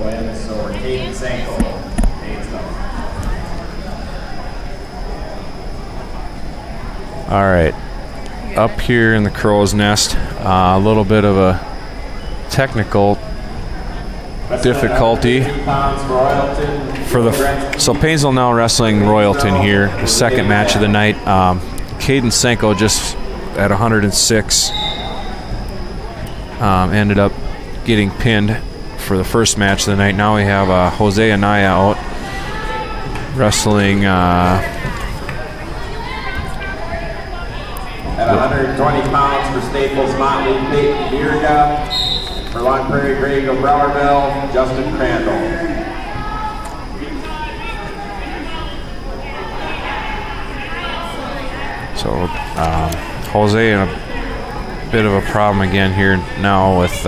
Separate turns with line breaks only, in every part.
wins over Paynesville.
All right, up here in the crow's nest, a little bit of a technical difficulty for so Paynesville now wrestling Royalton here, the second match of the night. Caden Senko just at 106 ended up getting pinned for the first match of the night. Now we have Jose Anaya out wrestling
at 120 pounds for Staples Motley, Peyton Bierga. For Long Prairie, Greg of Browerville, Justin Crandall.
So Jose in a bit of a problem again here now with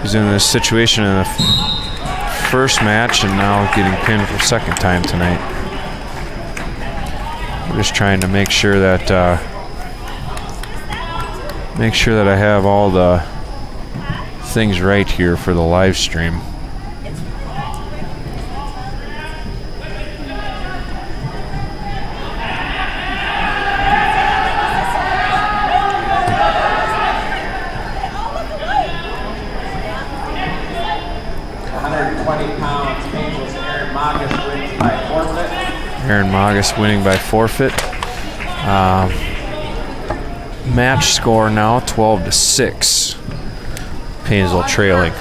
he's in this situation in the first match and now getting pinned for the second time tonight. We're just trying to make sure that I have all the things right here for the live stream. Aaron Magus winning by forfeit. Match score now 12-6. Paynesville trailing.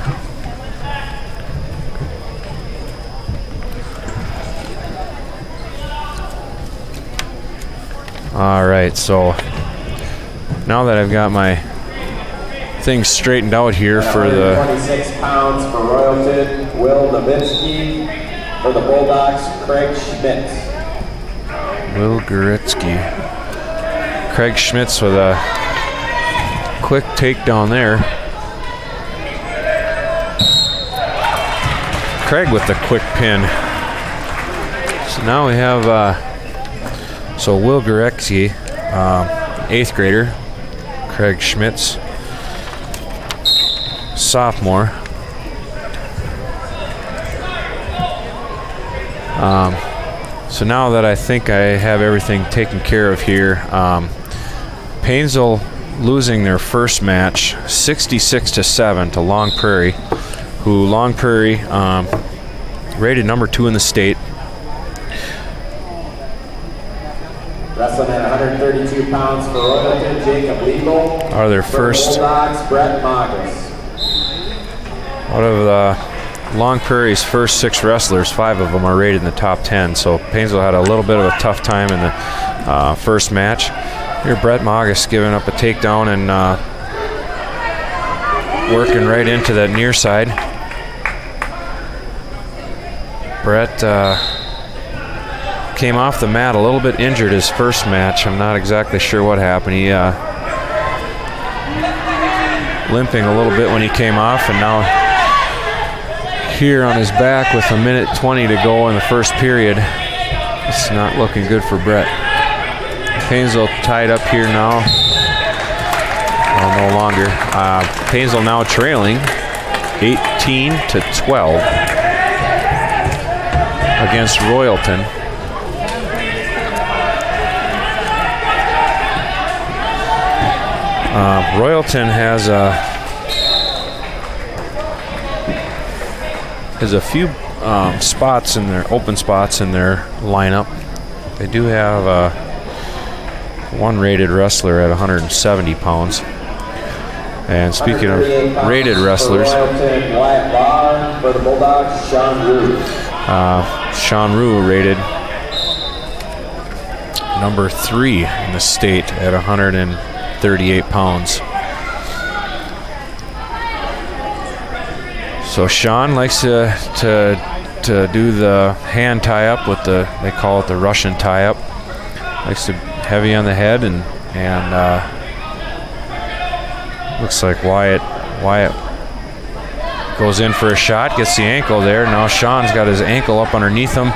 All right, so now that I've got my things straightened out here for the
26 pounds for Royalton, Will Nowitzki. For the Bulldogs, Craig Schmitz.
Will Goritsky. Craig Schmitz with a quick takedown there. Craig with the quick pin. So now we have so Will Goritsky, 8th grader. Craig Schmitz, sophomore. So now that I think I have everything taken care of here, Paynesville losing their first match 66-7 to Long Prairie, who Long Prairie rated number 2 in the state.
Wrestling at 132 pounds for Royalton, Jacob Legal.
Are their first
Bulldogs, Brett Magus.
Out of the Long Prairie's first 6 wrestlers, 5 of them are rated in the top 10. So Paynesville had a little bit of a tough time in the first match. Here Brett Magus giving up a takedown and working right into that near side. Brett came off the mat a little bit injured his first match. I'm not exactly sure what happened. He limping a little bit when he came off, and now here on his back with 1:20 to go in the first period. It's not looking good for Brett. Paynesville tied up here now. Well, no longer. Paynesville now trailing 18-12 against Royalton. Royalton has a few spots in their open spots in their lineup. They do have one rated wrestler at 170 pounds. And speaking of rated wrestlers,
for the Bulldogs, Sean Rue.
Sean Rue rated number 3 in the state at 138 pounds. So Sean likes to do the hand tie-up with the, they call it the Russian tie-up. Likes to heavy on the head, and looks like Wyatt goes in for a shot, gets the ankle there. Now Sean's got his ankle up underneath him.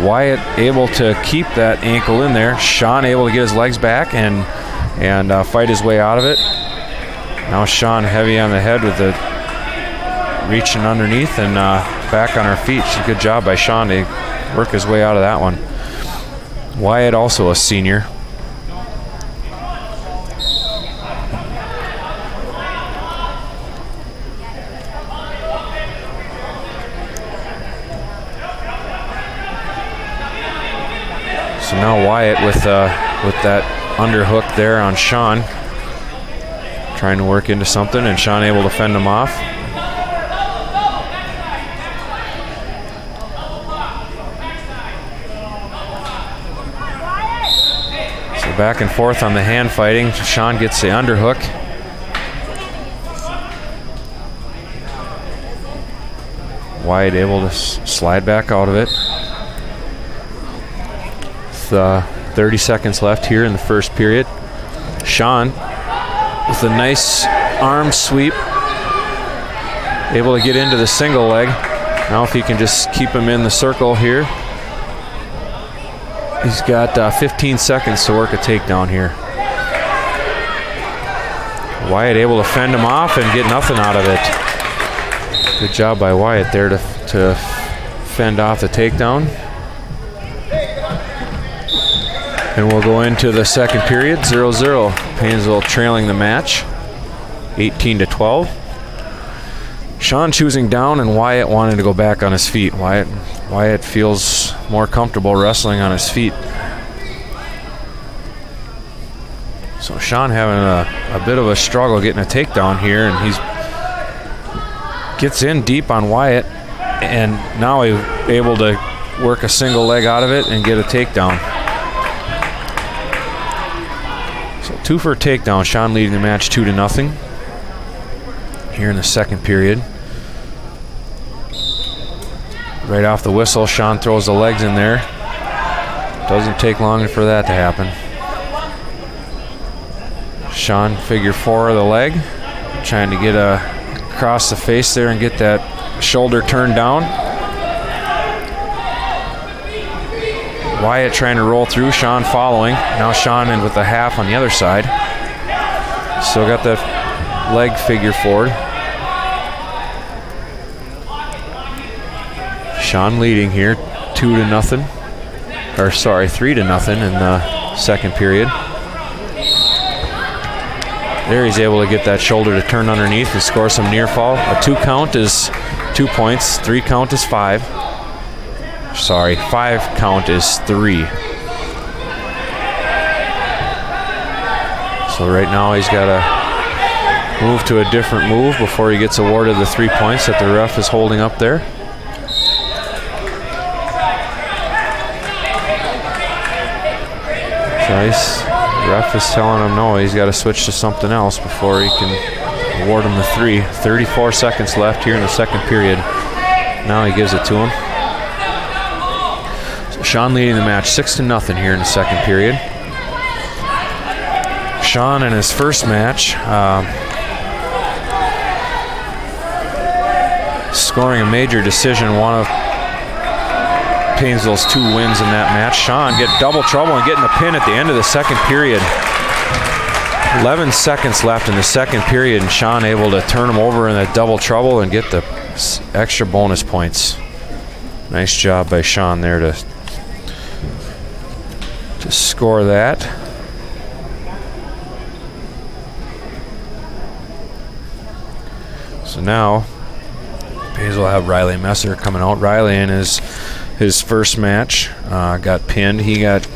Wyatt able to keep that ankle in there. Sean able to get his legs back and fight his way out of it. Now Sean heavy on the head with the reaching underneath and back on her feet. Good job by Sean to work his way out of that one. Wyatt, also a senior. So now Wyatt with that underhook there on Sean, trying to work into something, and Sean able to fend him off. So back and forth on the hand fighting. Sean gets the underhook. Wyatt able to slide back out of it. 30 seconds left here in the first period. Sean with a nice arm sweep, able to get into the single leg. Now if he can just keep him in the circle here. He's got 15 seconds to work a takedown here. Wyatt able to fend him off and get nothing out of it. Good job by Wyatt there to fend off the takedown. And we'll go into the second period, 0-0. Paynesville trailing the match, 18-12. Sean choosing down and Wyatt wanting to go back on his feet. Wyatt feels more comfortable wrestling on his feet. So Sean having a bit of a struggle getting a takedown here, and he's gets in deep on Wyatt, and now he's able to work a single leg out of it and get a takedown. So 2 for a takedown. Sean leading the match 2-0 here in the second period. Right off the whistle, Sean throws the legs in there. Doesn't take long for that to happen. Sean figure 4 of the leg, trying to get across the face there and get that shoulder turned down. Wyatt trying to roll through, Sean following. Now Sean in with a half on the other side. Still got that leg figure forward. Sean leading here 2-0, or sorry, 3-0 in the second period. There he's able to get that shoulder to turn underneath and score some near fall. A 2 count is 2 points, 3 count is 5. Sorry, 5 count is 3. So right now he's got to move to a different move before he gets awarded the 3 points that the ref is holding up there. Nice. Ref is telling him no, he's got to switch to something else before he can award him the 3. 34 seconds left here in the second period. Now he gives it to him. So Sean leading the match 6-0 here in the second period. Sean in his first match scoring a major decision, one of Paynesville's 2 wins in that match. Sean get double trouble and getting the pin at the end of the second period. 11 seconds left in the second period, and Sean able to turn him over in that double trouble and get the extra bonus points. Nice job by Sean there to score that. So now Paynesville will have Riley Messer coming out. Riley in his first match got pinned. He got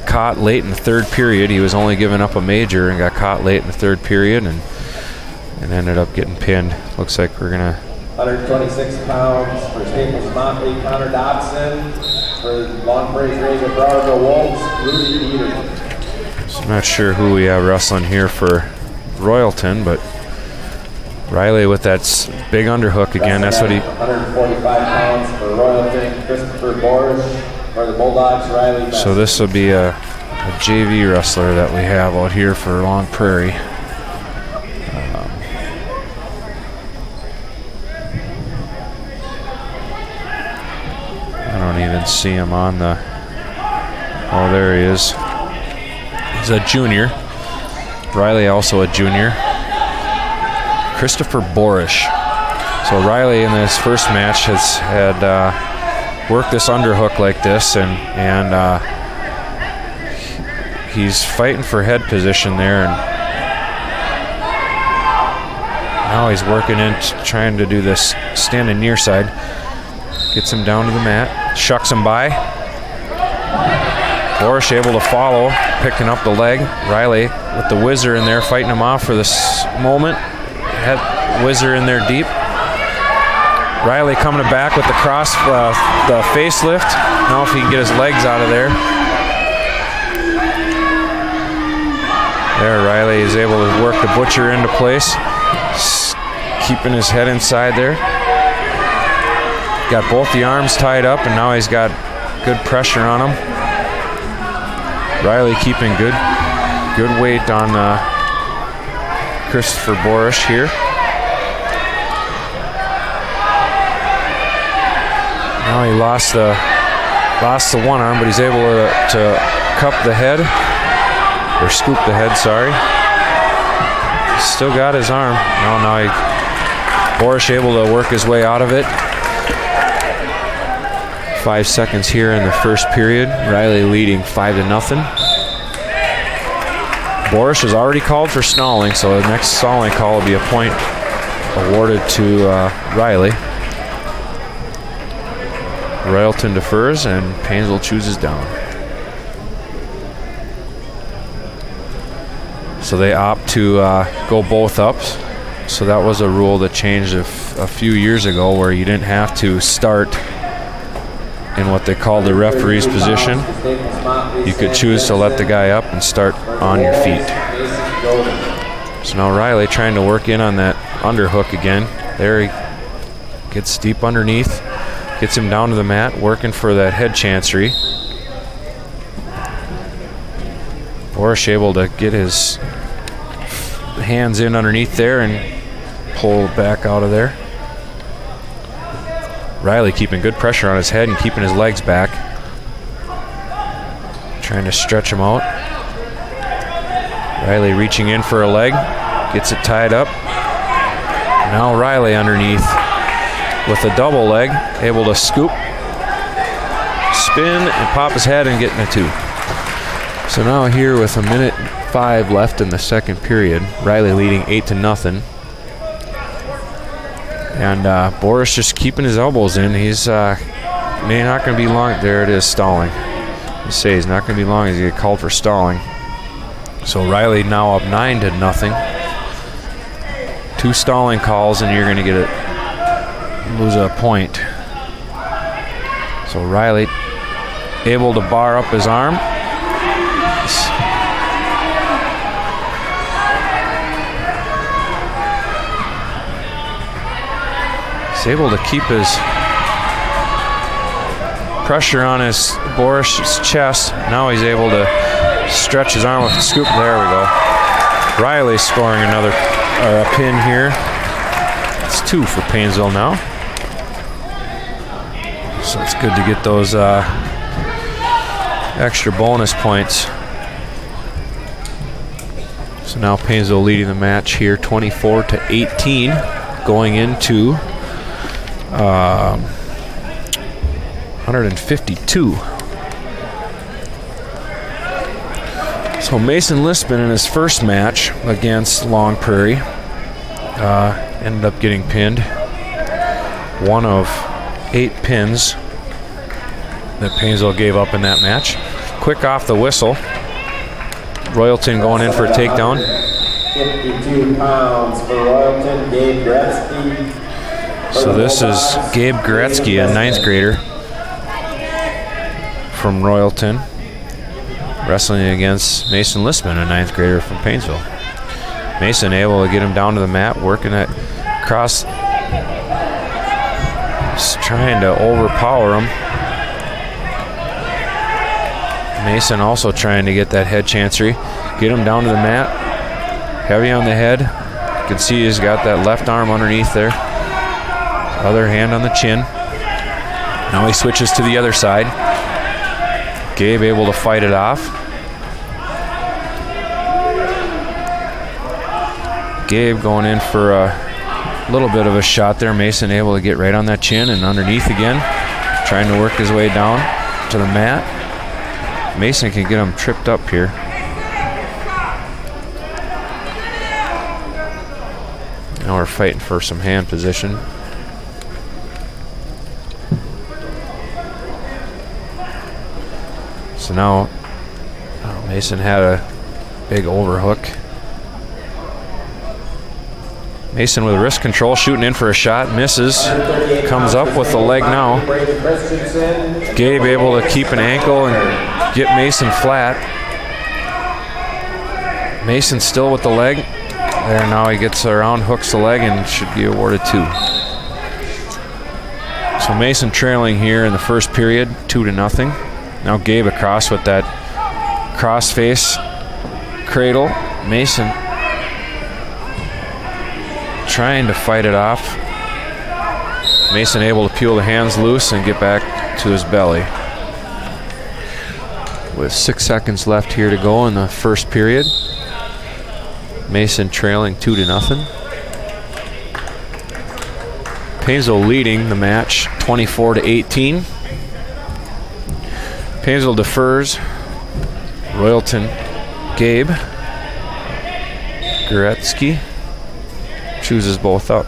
caught late in the third period. He was only giving up a major and got caught late in the third period and ended up getting pinned. Looks like we're gonna
126 pounds for Staples Motley, Connor Dobson. For Long Prairie Grays of Browardville Wolves, Rudy Peterson.
So I'm not sure who we have wrestling here for Royalton, but Riley with that big underhook again. That's what he.
145 pounds for Royalton, Christopher Borish. For the Bulldogs, Riley.
So this will be a JV wrestler that we have out here for Long Prairie. I don't even see him on the. Oh, there he is. He's a junior. Riley also a junior. Christopher Borish. So Riley in this first match had worked this underhook like this, and he's fighting for head position there, and now he's working in, trying to do this standing near side. Gets him down to the mat, shucks him by. Borish able to follow, picking up the leg. Riley with the whizzer in there, fighting him off for this moment. Head whizzer in there deep. Riley coming back with the cross, the facelift. Now if he can get his legs out of there. There, Riley is able to work the butcher into place, keeping his head inside there. Got both the arms tied up, and now he's got good pressure on him. Riley keeping good weight on Christopher Borish here. Now he lost the one arm, but he's able to cup the head, or scoop the head, sorry. He's still got his arm. Now Borish able to work his way out of it. 5 seconds here in the first period. Riley leading 5-0. Borish has already called for stalling, so the next stalling call will be a point awarded to Riley. Royalton defers, and Paynesville chooses down. So they opt to go both ups. So that was a rule that changed a few years ago, where you didn't have to start in what they call the referee's position. You could choose to let the guy up and start on your feet. So now Riley trying to work in on that underhook again. There he gets deep underneath, gets him down to the mat, working for that head chancery. Borish able to get his hands in underneath there and pull back out of there. Riley keeping good pressure on his head and keeping his legs back. Trying to stretch him out. Riley reaching in for a leg. Gets it tied up. Now Riley underneath with a double leg. Able to scoop, spin, and pop his head and get in a 2. So now here with 1:05 left in the second period. Riley leading 8-0. And Borish just keeping his elbows in. He's not going to be long. There it is, stalling. I say he's not going to be long as he get called for stalling. So Riley now up 9-0. 2 stalling calls, and you're going to lose a point. So Riley able to bar up his arm. He's able to keep his pressure on his Borish's chest. Now he's able to stretch his arm with the scoop. There we go. Riley scoring another a pin here. It's 2 for Paynesville now. So it's good to get those extra bonus points. So now Paynesville leading the match here 24-18 going into 152. So Mason Lispin in his first match against Long Prairie ended up getting pinned. 1 of 8 pins that Paynesville gave up in that match. Quick off the whistle. Royalton going in for a takedown.
52 pounds for Royalton, Gabe Gretzky.
So this is Gabe Gretzky, a 9th grader from Royalton, wrestling against Mason Lispin, a 9th grader from Paynesville. Mason able to get him down to the mat, working that cross, just trying to overpower him. Mason also trying to get that head chancery, get him down to the mat, heavy on the head. You can see he's got that left arm underneath there, other hand on the chin. Now he switches to the other side. Gabe able to fight it off. Gabe going in for a little bit of a shot there. Mason able to get right on that chin and underneath again, trying to work his way down to the mat. Mason can get him tripped up here. Now we're fighting for some hand position. So now Mason had a big overhook. Mason with wrist control, shooting in for a shot, misses, comes up with the leg now. Gabe able to keep an ankle and get Mason flat. Mason still with the leg. There, now he gets around, hooks the leg, and should be awarded 2. So Mason trailing here in the first period, 2-0. Now Gabe across with that cross face cradle. Mason trying to fight it off. Mason able to peel the hands loose and get back to his belly. With 6 seconds left here to go in the first period. Mason trailing 2-0. Paynesville leading the match 24-18. Paynesville defers. Royalton, Gabe. Goretzky chooses both up.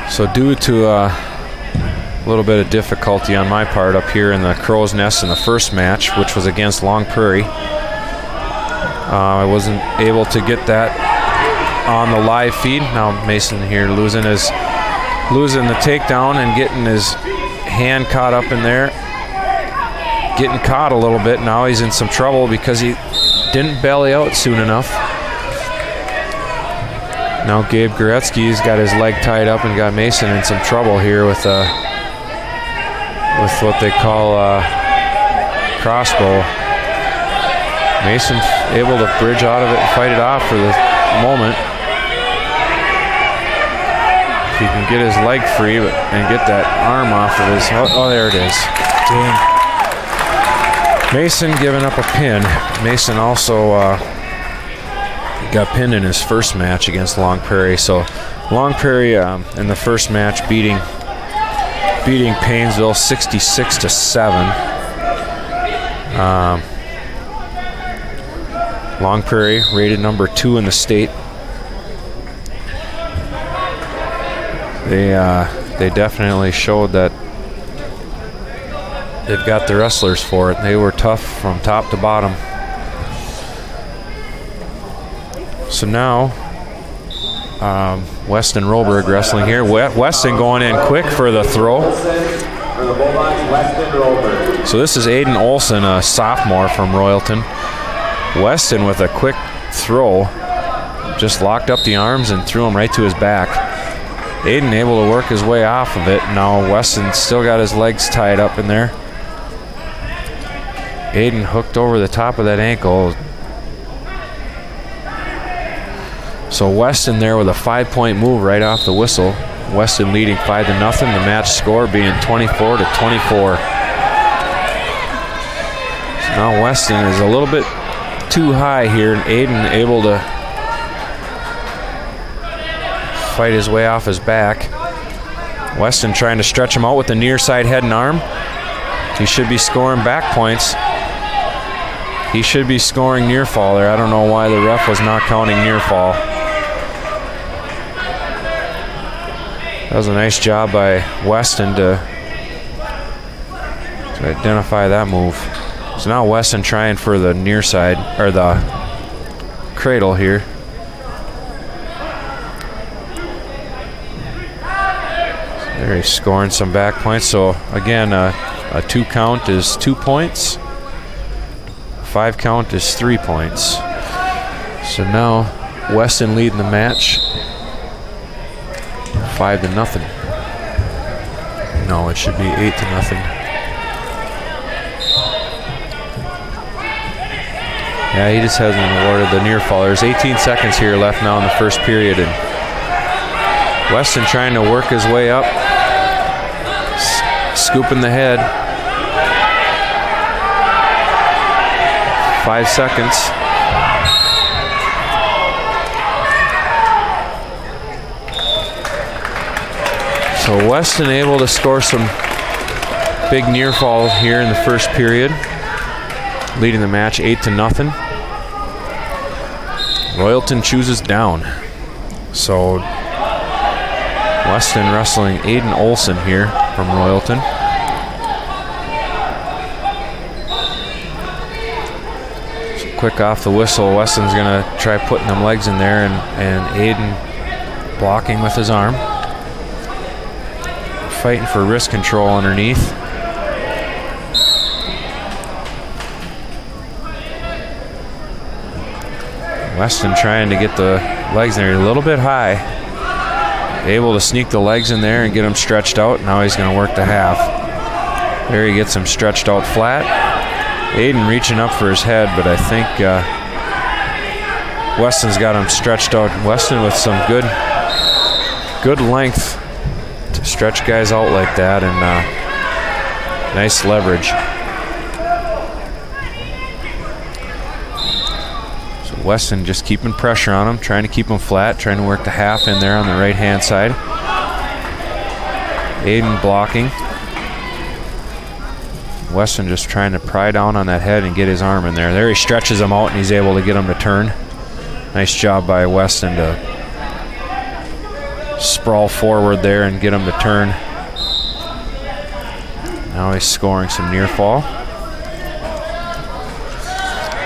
So due to a little bit of difficulty on my part up here in the Crow's Nest in the first match, which was against Long Prairie, I wasn't able to get that on the live feed. Now Mason here losing the takedown and getting his hand caught up in there. Getting caught a little bit. Now he's in some trouble because he didn't belly out soon enough. Now Gabe Goretzky's got his leg tied up and got Mason in some trouble here with what they call a crossbow. Mason able to bridge out of it and fight it off for the moment. If he can get his leg free and get that arm off of his... Oh, there it is. Dang. Mason giving up a pin. Mason also got pinned in his first match against Long Prairie. So Long Prairie in the first match beating Paynesville 66-7. Long Prairie rated number 2 in the state. They definitely showed that they've got the wrestlers for it. They were tough from top to bottom. So now Weston Roberg wrestling here. Weston going in quick for the throw. So this is Aiden Olson, a sophomore from Royalton. Weston with a quick throw, just locked up the arms and threw him right to his back. Aiden able to work his way off of it. Now Weston still got his legs tied up in there. Aiden hooked over the top of that ankle. So Weston there with a 5-point move right off the whistle. Weston leading 5-0. The match score being 24-24. So now Weston is a little bit too high here, and Aiden able to fight his way off his back. Weston trying to stretch him out with the near side head and arm. He should be scoring back points. He should be scoring near fall there. I don't know why the ref was not counting near fall. That was a nice job by Weston to identify that move. So now Weston trying for the near side, or the cradle here. There he's scoring some back points. So again, a 2 count is 2 points. 5 count is 3 points. So now Weston leading the match 5-0. No, it should be 8-0. Yeah, he just hasn't awarded the near fall. There's 18 seconds here left now in the first period, and Weston trying to work his way up, scooping the head. 5 seconds. So Weston able to score some big near fall here in the first period, leading the match 8-0. Royalton chooses down. So Weston wrestling Aiden Olson here from Royalton. So quick off the whistle, Weston's gonna try putting them legs in there, and Aiden blocking with his arm. Fighting for wrist control underneath. Weston trying to get the legs in there a little bit high. Able to sneak the legs in there and get them stretched out. Now he's going to work the half. There he gets them stretched out flat. Aiden reaching up for his head, but I think Weston's got him stretched out. Weston with some good length to stretch guys out like that, and nice leverage. Weston just keeping pressure on him, trying to keep him flat, trying to work the half in there on the right-hand side. Aiden blocking. Weston just trying to pry down on that head and get his arm in there. There he stretches him out and he's able to get him to turn. Nice job by Weston to sprawl forward there and get him to turn. Now he's scoring some near fall.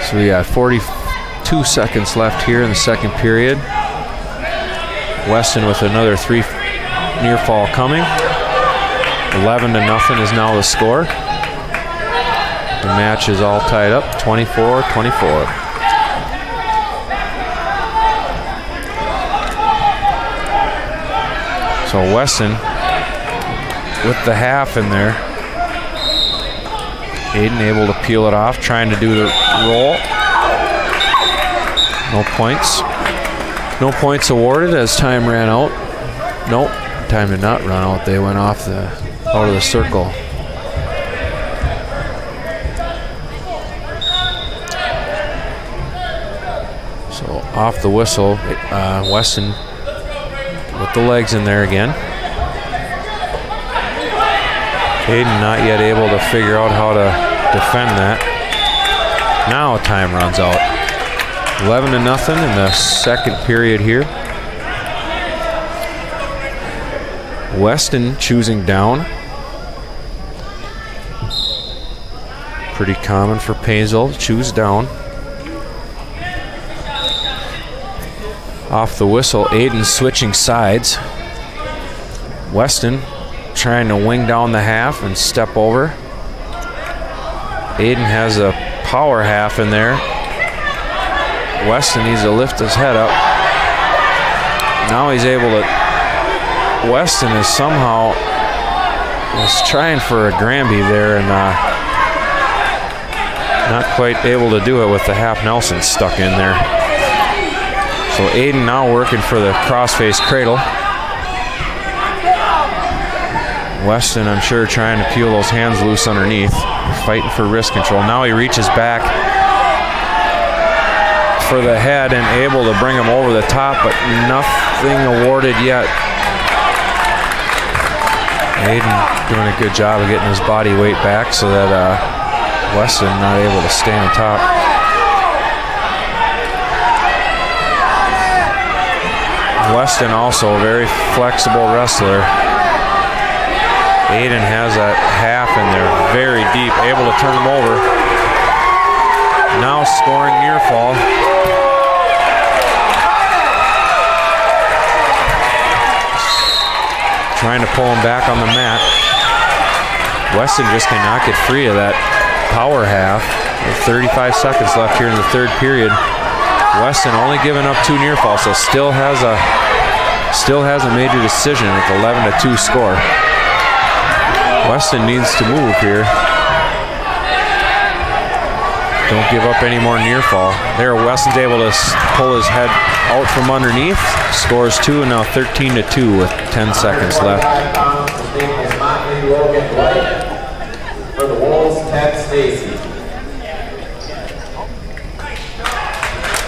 So we got 42 seconds left here in the second period. Weston with another 3 near fall coming. 11-0 is now the score. The match is all tied up, 24-24. So Weston with the half in there. Aiden able to peel it off, trying to do the roll. No points. No points awarded as time ran out. Nope, time did not run out. They went off out of the circle. So off the whistle, Weston with the legs in there again. Aiden not yet able to figure out how to defend that. Now time runs out. 11-0 in the second period here. Weston choosing down. Pretty common for Paynesville to choose down. Off the whistle, Aiden switching sides. Weston trying to wing down the half and step over. Aiden has a power half in there. Weston needs to lift his head up. Now he's able to. Weston is somehow trying for a Granby there and not quite able to do it with the half Nelson stuck in there. So Aiden now working for the crossface cradle. Weston, I'm sure, trying to peel those hands loose underneath, fighting for wrist control. Now he reaches back for the head and able to bring him over the top, but nothing awarded yet. Aiden doing a good job of getting his body weight back so that Weston not able to stay on top. Weston also a very flexible wrestler. Aiden has that half in there, very deep, able to turn him over. Now scoring near fall. Trying to pull him back on the mat. Weston just cannot get free of that power half. With 35 seconds left here in the third period. Weston only giving up 2 near falls, so still has a major decision with 11-2 score. Weston needs to move here. Don't give up any more near fall. There, Weston's able to pull his head out from underneath. Scores 2 and now 13-2 with 10 seconds left.
For the Wolves, Ted Stacy.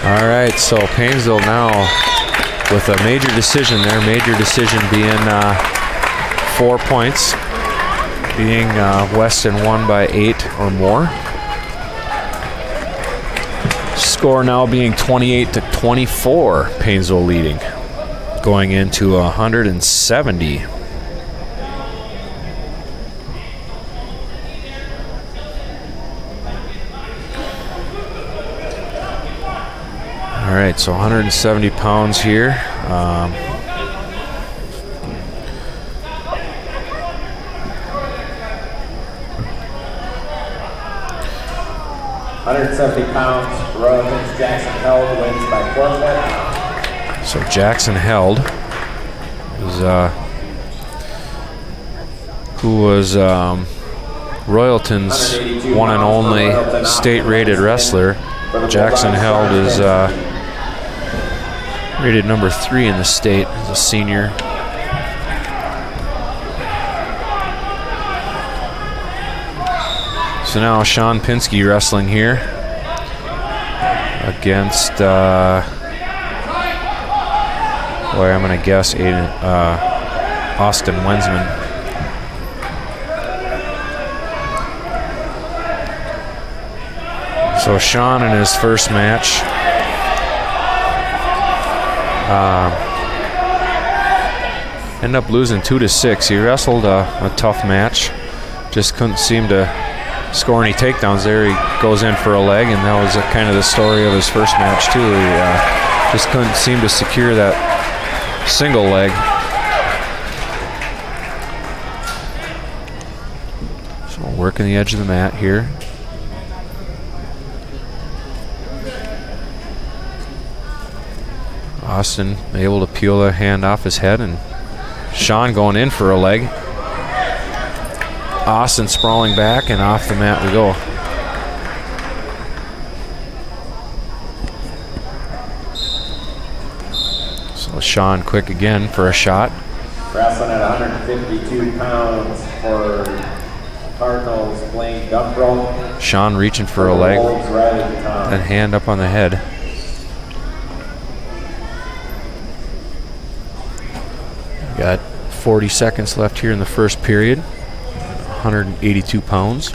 All right, so Paynesville now with a major decision there. Major decision being 4 points, being Weston won by 8 or more. Score now being 28-24, Paynesville leading, going into 170. All right, so 170 pounds here.
170 pounds, Royalton's Jackson Held wins by forfeit.
So Jackson Held who was Royalton's one and only state-rated wrestler. Jackson Held is rated number 3 in the state as a senior. So now Sean Pinsky wrestling here against, boy, I'm going to guess Austin Wensman. So Sean in his first match ended up losing 2-6. He wrestled a tough match, just couldn't seem to score any takedowns there. He goes in for a leg, and that was kind of the story of his first match too. He just couldn't seem to secure that single leg. So working the edge of the mat here. Austin able to peel the hand off his head, and Sean going in for a leg. Austin sprawling back, and off the mat we go. So Sean quick again for a shot.
Wrestling at 152 pounds for Cardinals, Blaine Dumbrell.
Sean reaching for a leg, and hand up on the head. Got 40 seconds left here in the first period. 182 pounds.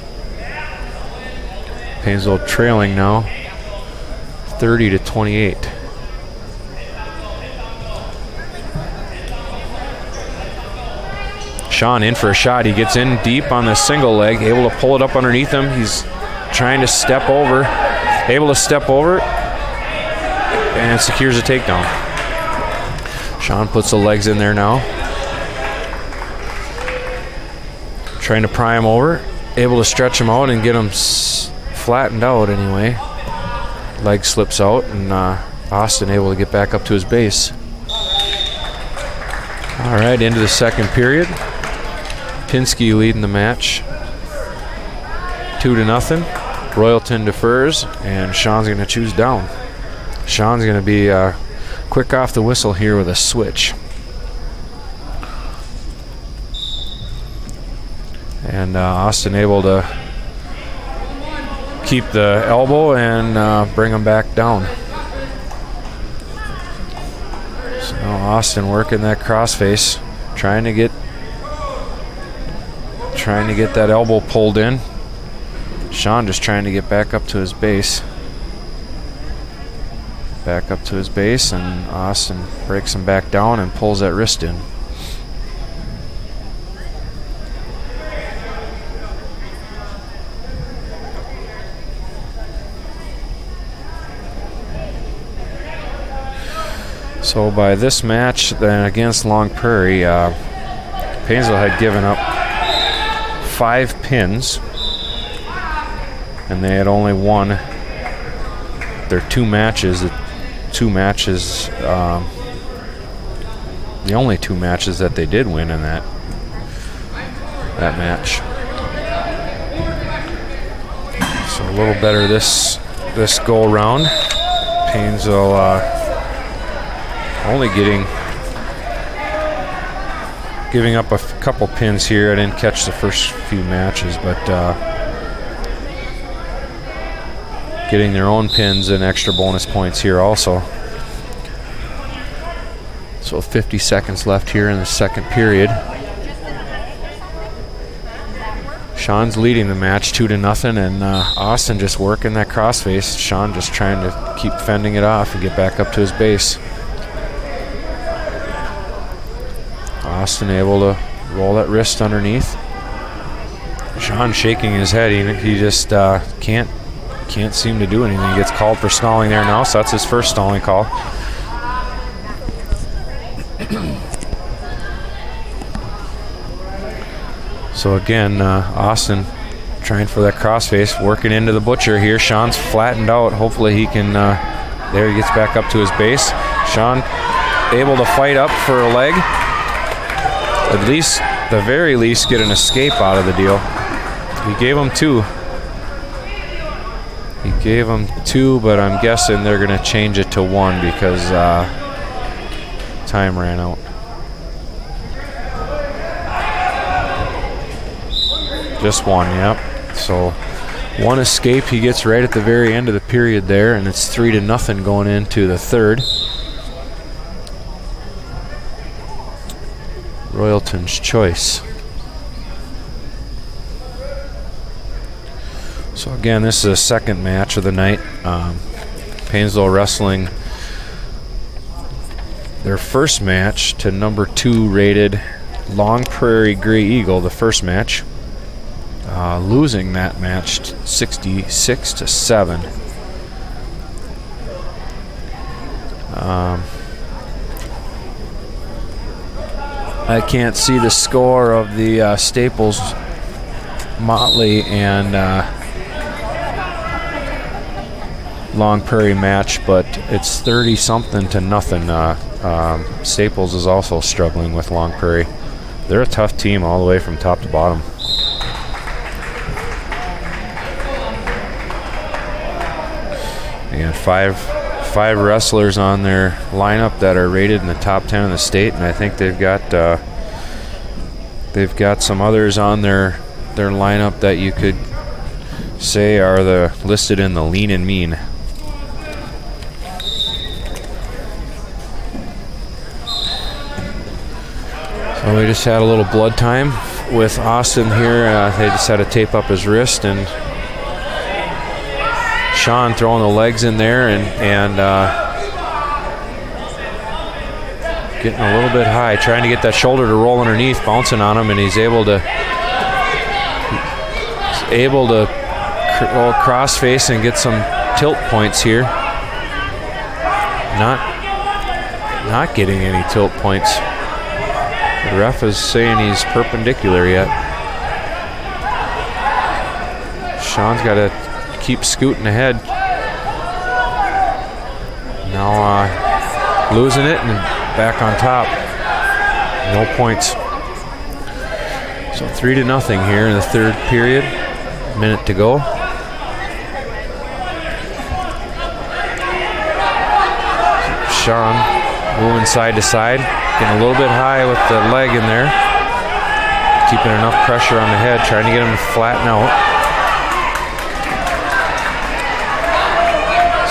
Paynesville trailing now 30-28. Sean in for a shot. He gets in deep on the single leg, able to pull it up underneath him. He's trying to step over, able to step over, and secures a takedown. Sean puts the legs in there now. Trying to pry him over, able to stretch him out and get him flattened out anyway. Leg slips out, and Austin able to get back up to his base. All right, into the second period. Pinsky leading the match 2-0. Royalton defers, and Sean's going to choose down. Sean's going to be quick off the whistle here with a switch. And Austin able to keep the elbow and bring him back down. So Austin working that crossface, trying to get that elbow pulled in. Sean just trying to get back up to his base. Back up to his base, and Austin breaks him back down and pulls that wrist in. So by this match then against Long Prairie, Paynesville had given up 5 pins, and they had only won their 2 matches. The only 2 matches that they did win in that match. So a little better this go around. Paynesville only giving up a couple pins here. I didn't catch the first few matches, but getting their own pins and extra bonus points here also. So 50 seconds left here in the second period. Sean's leading the match 2-0, and Austin just working that crossface. Sean just trying to keep fending it off and get back up to his base. Austin able to roll that wrist underneath. Sean shaking his head. He just can't seem to do anything. He gets called for stalling there now, so that's his first stalling call. So again, Austin trying for that crossface, working into the butcher here. Sean's flattened out. Hopefully he can, there he gets back up to his base. Sean able to fight up for a leg. At least, the very least, get an escape out of the deal. He gave him 2. He gave him 2, but I'm guessing they're going to change it to 1 because time ran out. Just 1, yep. So 1 escape he gets right at the very end of the period there, and it's 3-0 going into the third. Royalton's choice. So again, this is the second match of the night. Paynesville wrestling their first match to number 2 rated Long Prairie Gray Eagle, the first match. Losing that match 66-7. I can't see the score of the Staples Motley and Long Prairie match, but it's 30-something to nothing. Staples is also struggling with Long Prairie. They're a tough team all the way from top to bottom. And five wrestlers on their lineup that are rated in the top 10 in the state, and I think they've got some others on their lineup that you could say are listed in the lean and mean. So we just had a little blood time with Austin here. They just had to tape up his wrist, and Sean throwing the legs in there and getting a little bit high, trying to get that shoulder to roll underneath, bouncing on him, and he's able to roll crossface and get some tilt points here. Not getting any tilt points. The ref is saying he's perpendicular yet. Sean's got to keep scooting ahead. Now losing it and back on top. No points. So 3-0 here in the third period. Minute to go. Sean moving side to side, getting a little bit high with the leg in there, keeping enough pressure on the head, trying to get him to flatten out.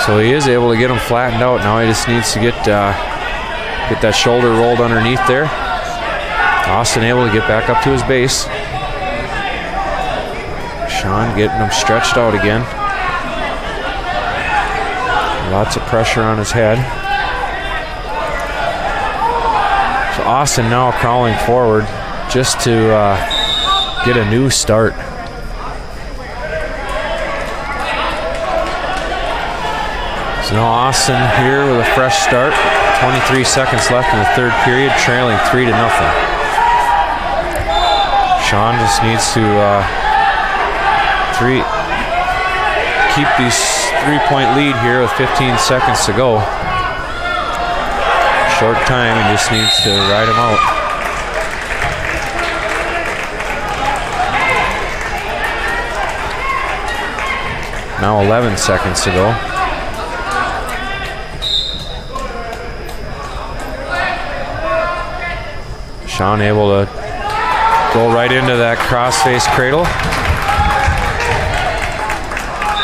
So he is able to get him flattened out. Now he just needs to get that shoulder rolled underneath there. Austin able to get back up to his base. Sean getting him stretched out again. Lots of pressure on his head. So Austin now crawling forward just to get a new start. So now Austin here with a fresh start. 23 seconds left in the third period, trailing 3-0. Sean just needs to keep these 3-point lead here with 15 seconds to go. Short time, he just needs to ride him out. Now 11 seconds to go. Sean able to go right into that crossface cradle.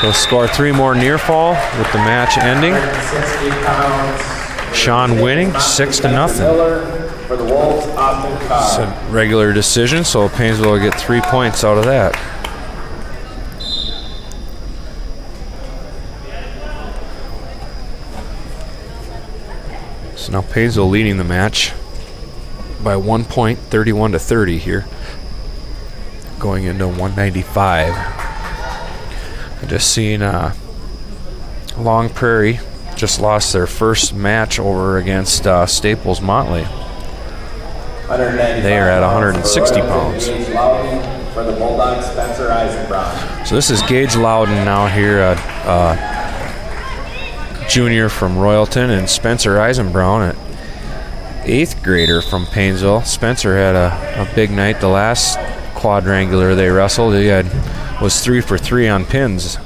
He'll score 3 more near fall with the match ending.
160 pounds.
Sean winning 6-0.
For the Wolves,
It's a regular decision, so Paynesville will get 3 points out of that. So now Paynesville leading the match by 1 point, 31-30 here, going into 195. I just seen Long Prairie just lost their first match over against Staples Motley. They are at 160 pounds.
For the Bulldog, Spencer Eisenbrown.
So this is Gage Loudon now here, junior from Royalton, and Spencer Eisenbrown, an 8th grader from Paynesville. Spencer had a big night the last quadrangular they wrestled. He was 3 for 3 on pins.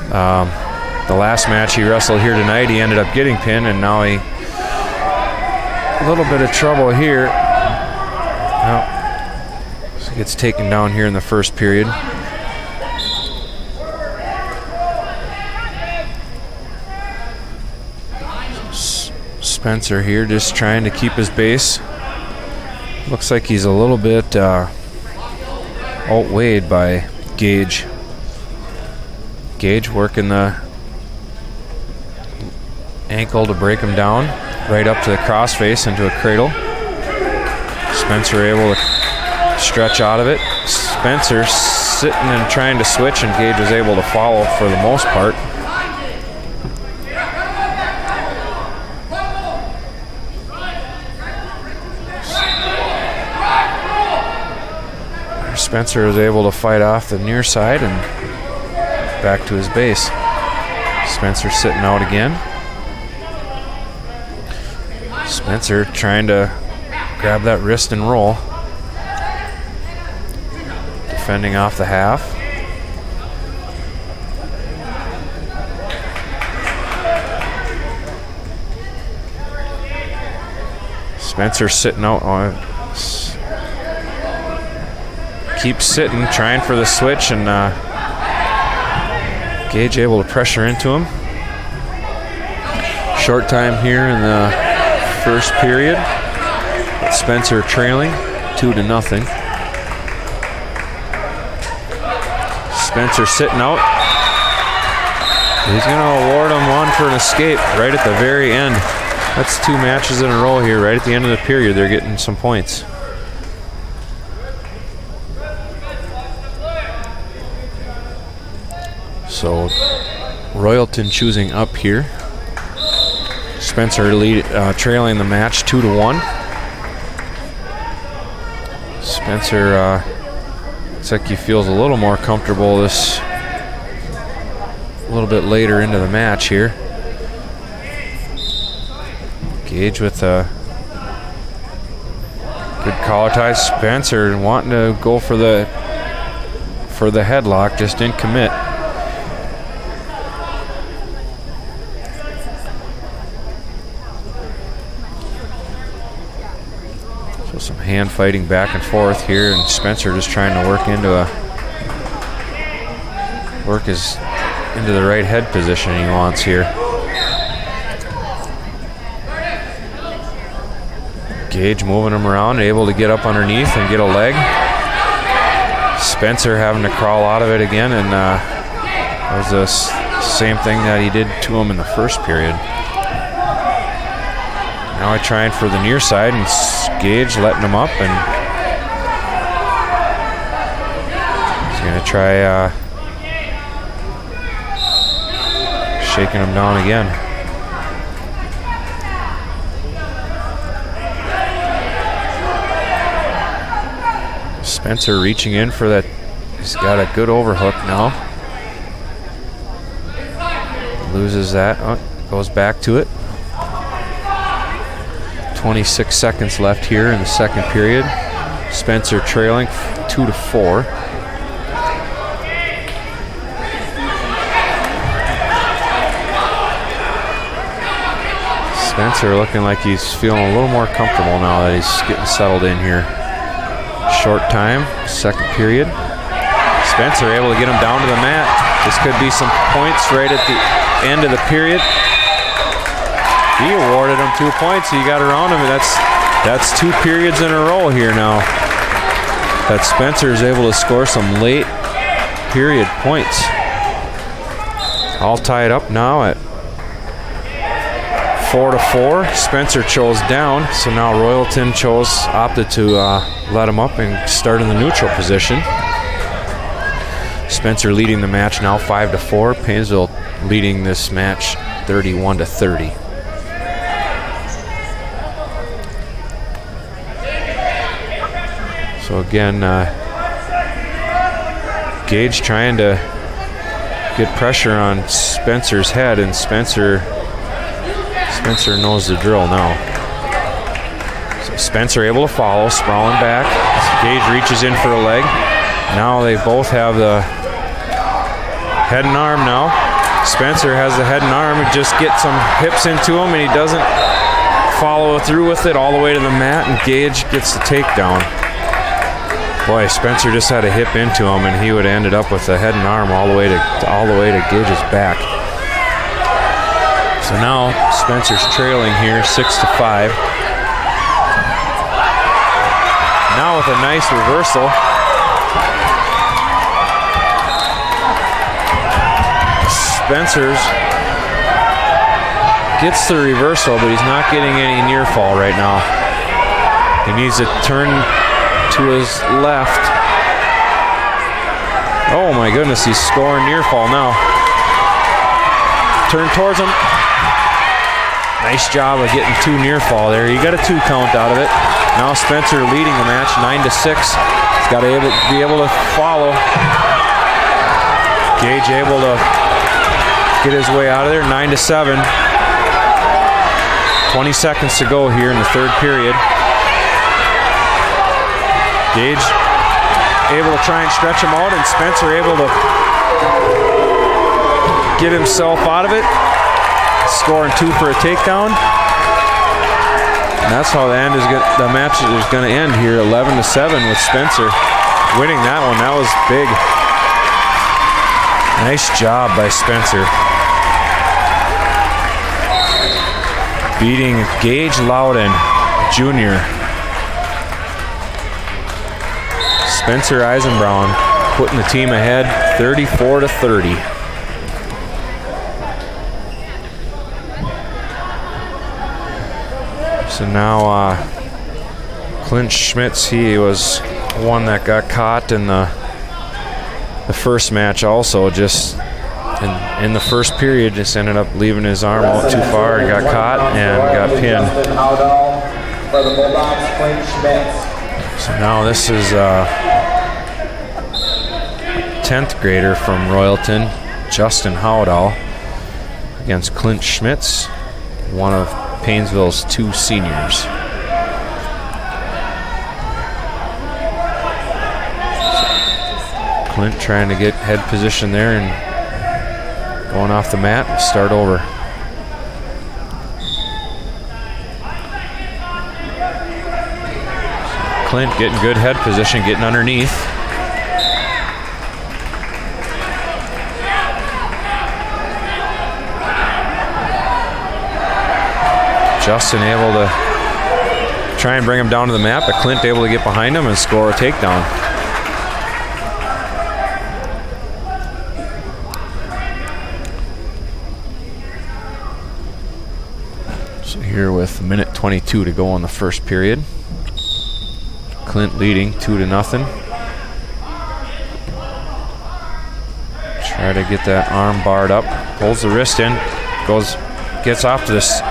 The last match he wrestled here tonight, he ended up getting pinned, and now he a little bit of trouble here. Well, so he gets taken down here in the first period. Spencer here just trying to keep his base. Looks like he's a little bit outweighed by Gage. Gage working the ankle to break him down, right up to the crossface into a cradle. Spencer able to stretch out of it. Spencer sitting and trying to switch, and Gage was able to follow for the most part. Spencer was able to fight off the near side and back to his base. Spencer sitting out again. Spencer trying to grab that wrist and roll. Defending off the half. Spencer sitting out on it. Keeps sitting, trying for the switch, and Gage able to pressure into him. Short time here in the first period. Spencer trailing 2-0. Spencer sitting out. He's going to award him one for an escape right at the very end. That's 2 matches in a row here. Right at the end of the period, they're getting some points. So Royalton choosing up here. Spencer trailing the match 2-1. Spencer looks like he feels a little more comfortable this a little bit later into the match here. Gage with a good collar tie. Spencer wanting to go for the headlock, just didn't commit. So some hand fighting back and forth here, and Spencer just trying to work into the right head position he wants here. Gage moving him around, able to get up underneath and get a leg. Spencer having to crawl out of it again, and that was the same thing that he did to him in the first period. Now trying for the near side, and Gage letting him up, and he's going to try shaking him down again. Spencer reaching in for that. He's got a good overhook now. Loses that. Oh, goes back to it. 26 seconds left here in the second period. Spencer trailing 2-4. Spencer looking like he's feeling a little more comfortable now that he's getting settled in here. Short time, second period. Spencer able to get him down to the mat. This could be some points right at the end of the period. He awarded him 2 points. He got around him, and that's 2 periods in a row here now that Spencer is able to score some late period points. All tied up now at 4-4. Spencer chose down, so now Royalton opted to let him up and start in the neutral position. Spencer leading the match now 5-4. Paynesville leading this match 31-30. So again, Gage trying to get pressure on Spencer's head, and Spencer knows the drill now. So Spencer able to follow, sprawling back. Gage reaches in for a leg. Now they both have the head and arm now. Spencer has the head and arm and just get some hips into him, and he doesn't follow through with it all the way to the mat, and Gage gets the takedown. Boy, Spencer just had a hip into him, and he would have ended up with the head and arm all the way to Gage's back. So now Spencer's trailing here 6-5. Now with a nice reversal. Spencer's gets the reversal, but he's not getting any near fall right now. He needs to turn to his left. Oh my goodness, he's scoring near fall now. Turn towards him. Nice job of getting 2 near fall there. You got a 2 count out of it. Now Spencer leading the match 9-6. He's got to be able to follow. Gage able to get his way out of there. 9-7. 20 seconds to go here in the 3rd period. Gage able to try and stretch him out, and Spencer able to get himself out of it, scoring 2 for a takedown. And that's how the match is going to end here, 11-7 with Spencer winning that one. That was big. Nice job by Spencer. Beating Gage Loudon Jr. Spencer Eisenbraun putting the team ahead 34-30. So now Clint Schmitz, he was one that got caught in the first match also, just in the first period, just ended up leaving his arm out too far and got caught and got pinned.
For the Bulldogs, Clint Schmitz.
So now this is 10th grader from Royalton, Justin Howdall, against Clint Schmitz, one of Paynesville's 2 seniors. Clint trying to get head position there and going off the mat and start over. Clint getting good head position, getting underneath. Justin able to try and bring him down to the mat, but Clint able to get behind him and score a takedown. So here with 1:22 to go in the first period. Clint leading 2-0. Try to get that arm barred up. Pulls the wrist in. Gets off to this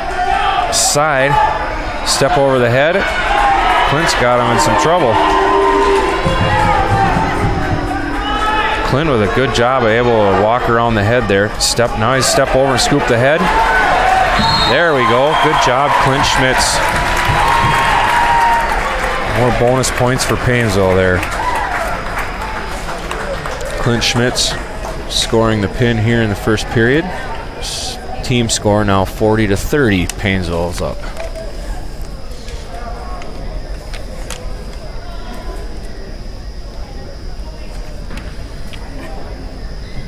side. Step over the head. Clint's got him in some trouble. Clint with a good job, able to walk around the head there. Now he's step over and scoop the head. There we go. Good job, Clint Schmitz. More bonus points for Paynesville there. Clint Schmitz scoring the pin here in the first period. Team score now 40-30. Paynesville's up.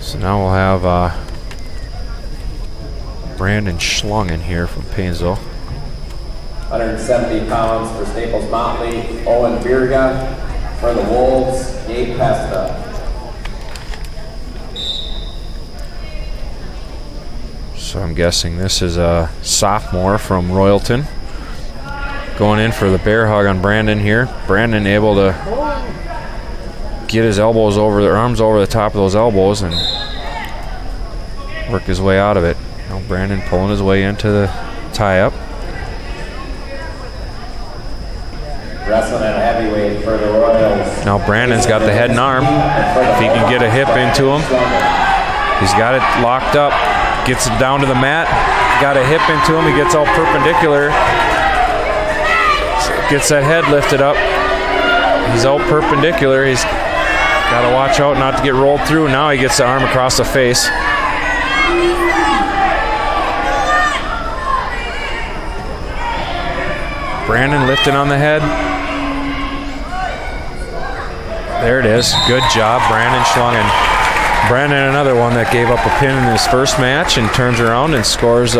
So now we'll have Brandon Schlungen here from Paynesville.
170 pounds for Staples Motley, Owen Birga. For the Wolves, Gabe Pesta.
So I'm guessing this is a sophomore from Royalton. Going in for the bear hug on Brandon here. Brandon able to get his elbows over, their arms over the top of those elbows and work his way out of it. Now Brandon pulling his way into the tie-up.
Wrestling at heavyweight for the Royals.
Now Brandon's got the head and arm. If he can get a hip into him, he's got it locked up. Gets it down to the mat. Got a hip into him. He gets all perpendicular. Gets that head lifted up. He's out perpendicular. He's got to watch out not to get rolled through. Now he gets the arm across the face. Brandon lifting on the head. There it is. Good job, Brandon Schlungen. Brandon, another one that gave up a pin in his first match and turns around and scores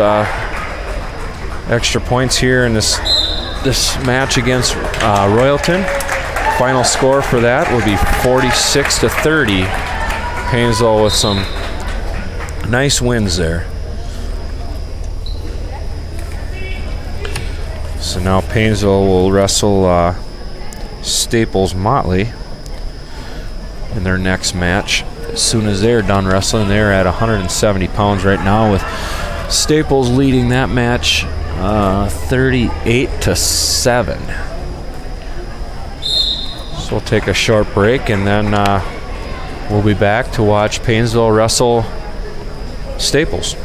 extra points here in this match against Royalton. Final score for that will be 46-30. Paynesville with some nice wins there. So now Paynesville will wrestle Staples Motley in their next match. As soon as they're done wrestling, they're at 170 pounds right now, with Staples leading that match 38-7. So we'll take a short break and then we'll be back to watch Paynesville wrestle Staples.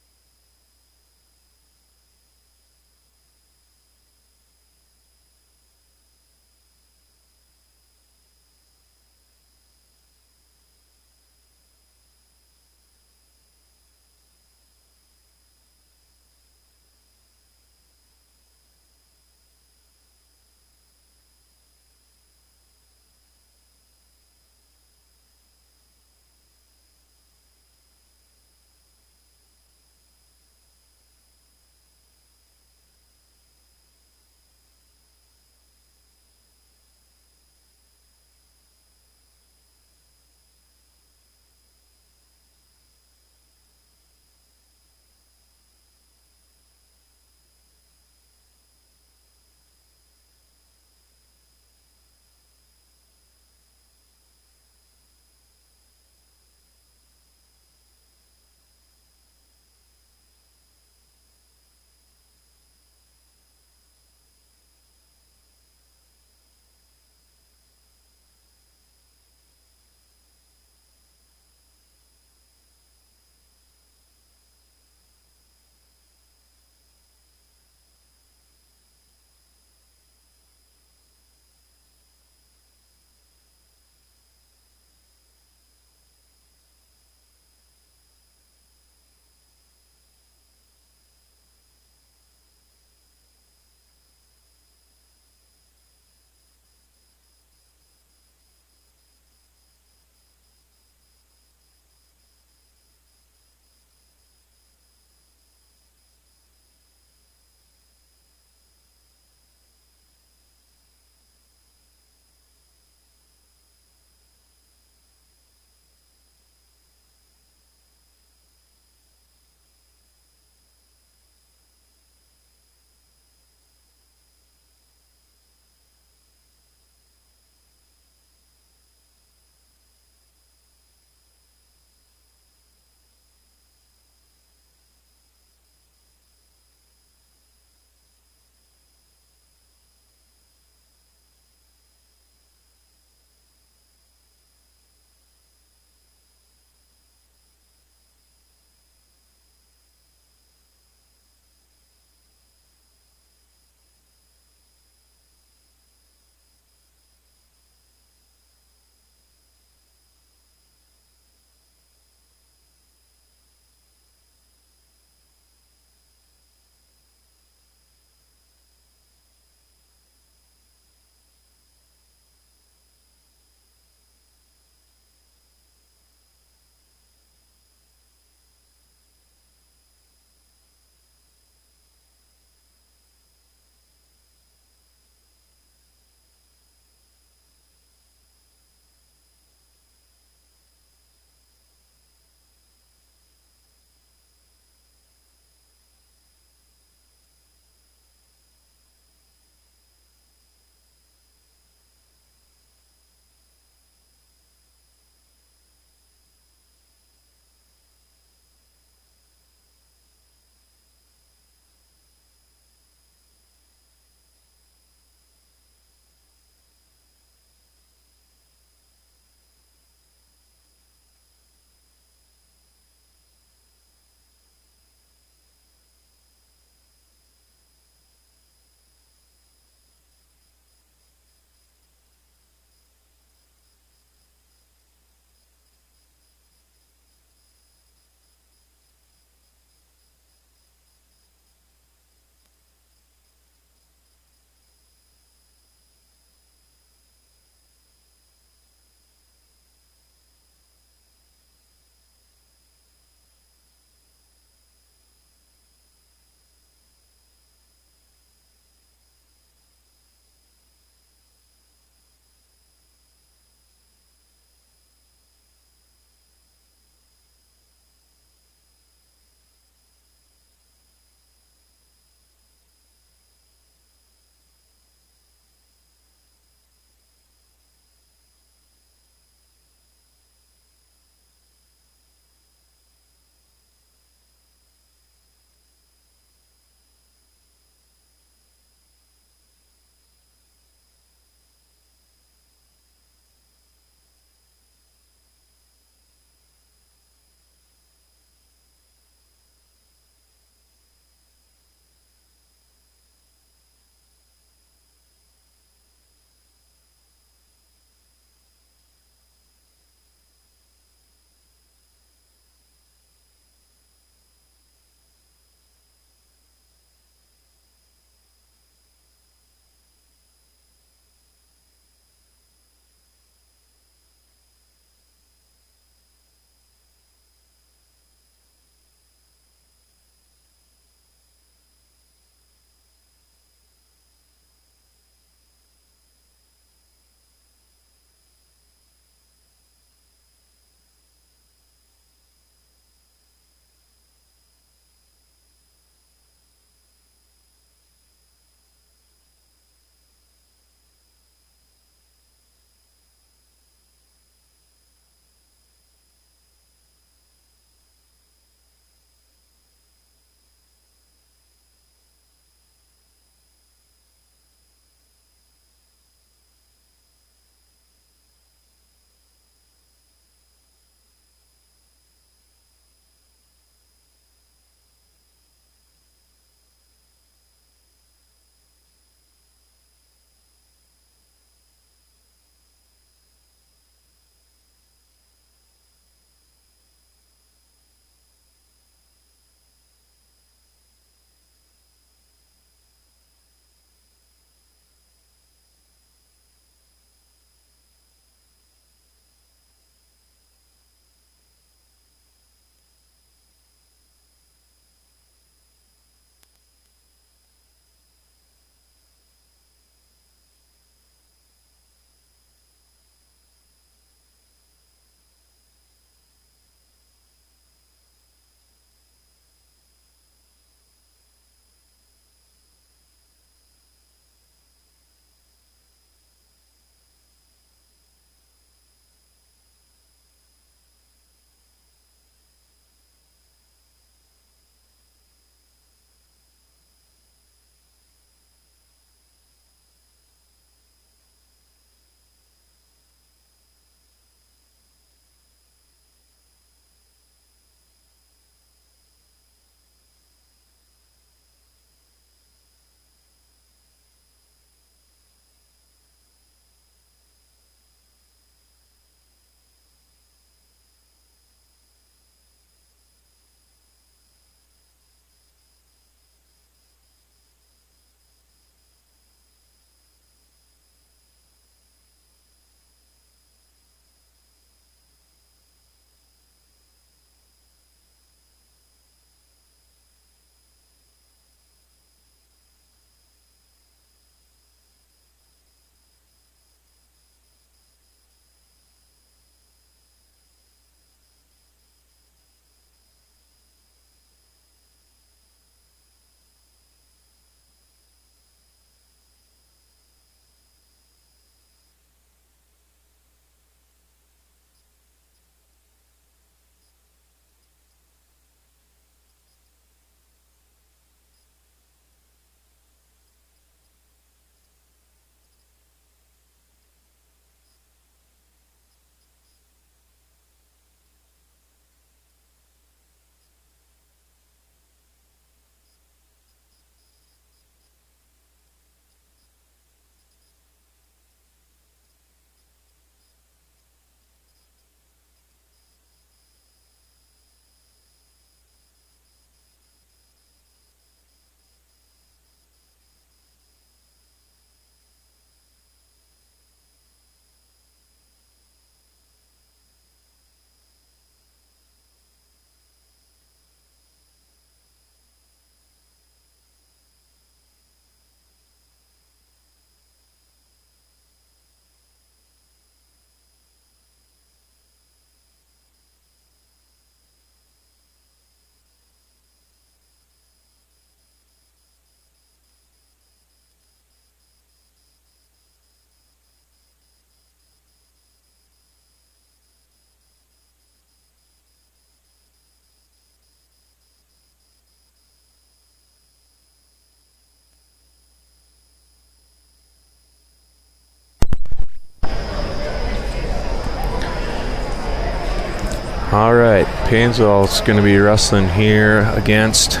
All right, Paynesville is going to be wrestling here against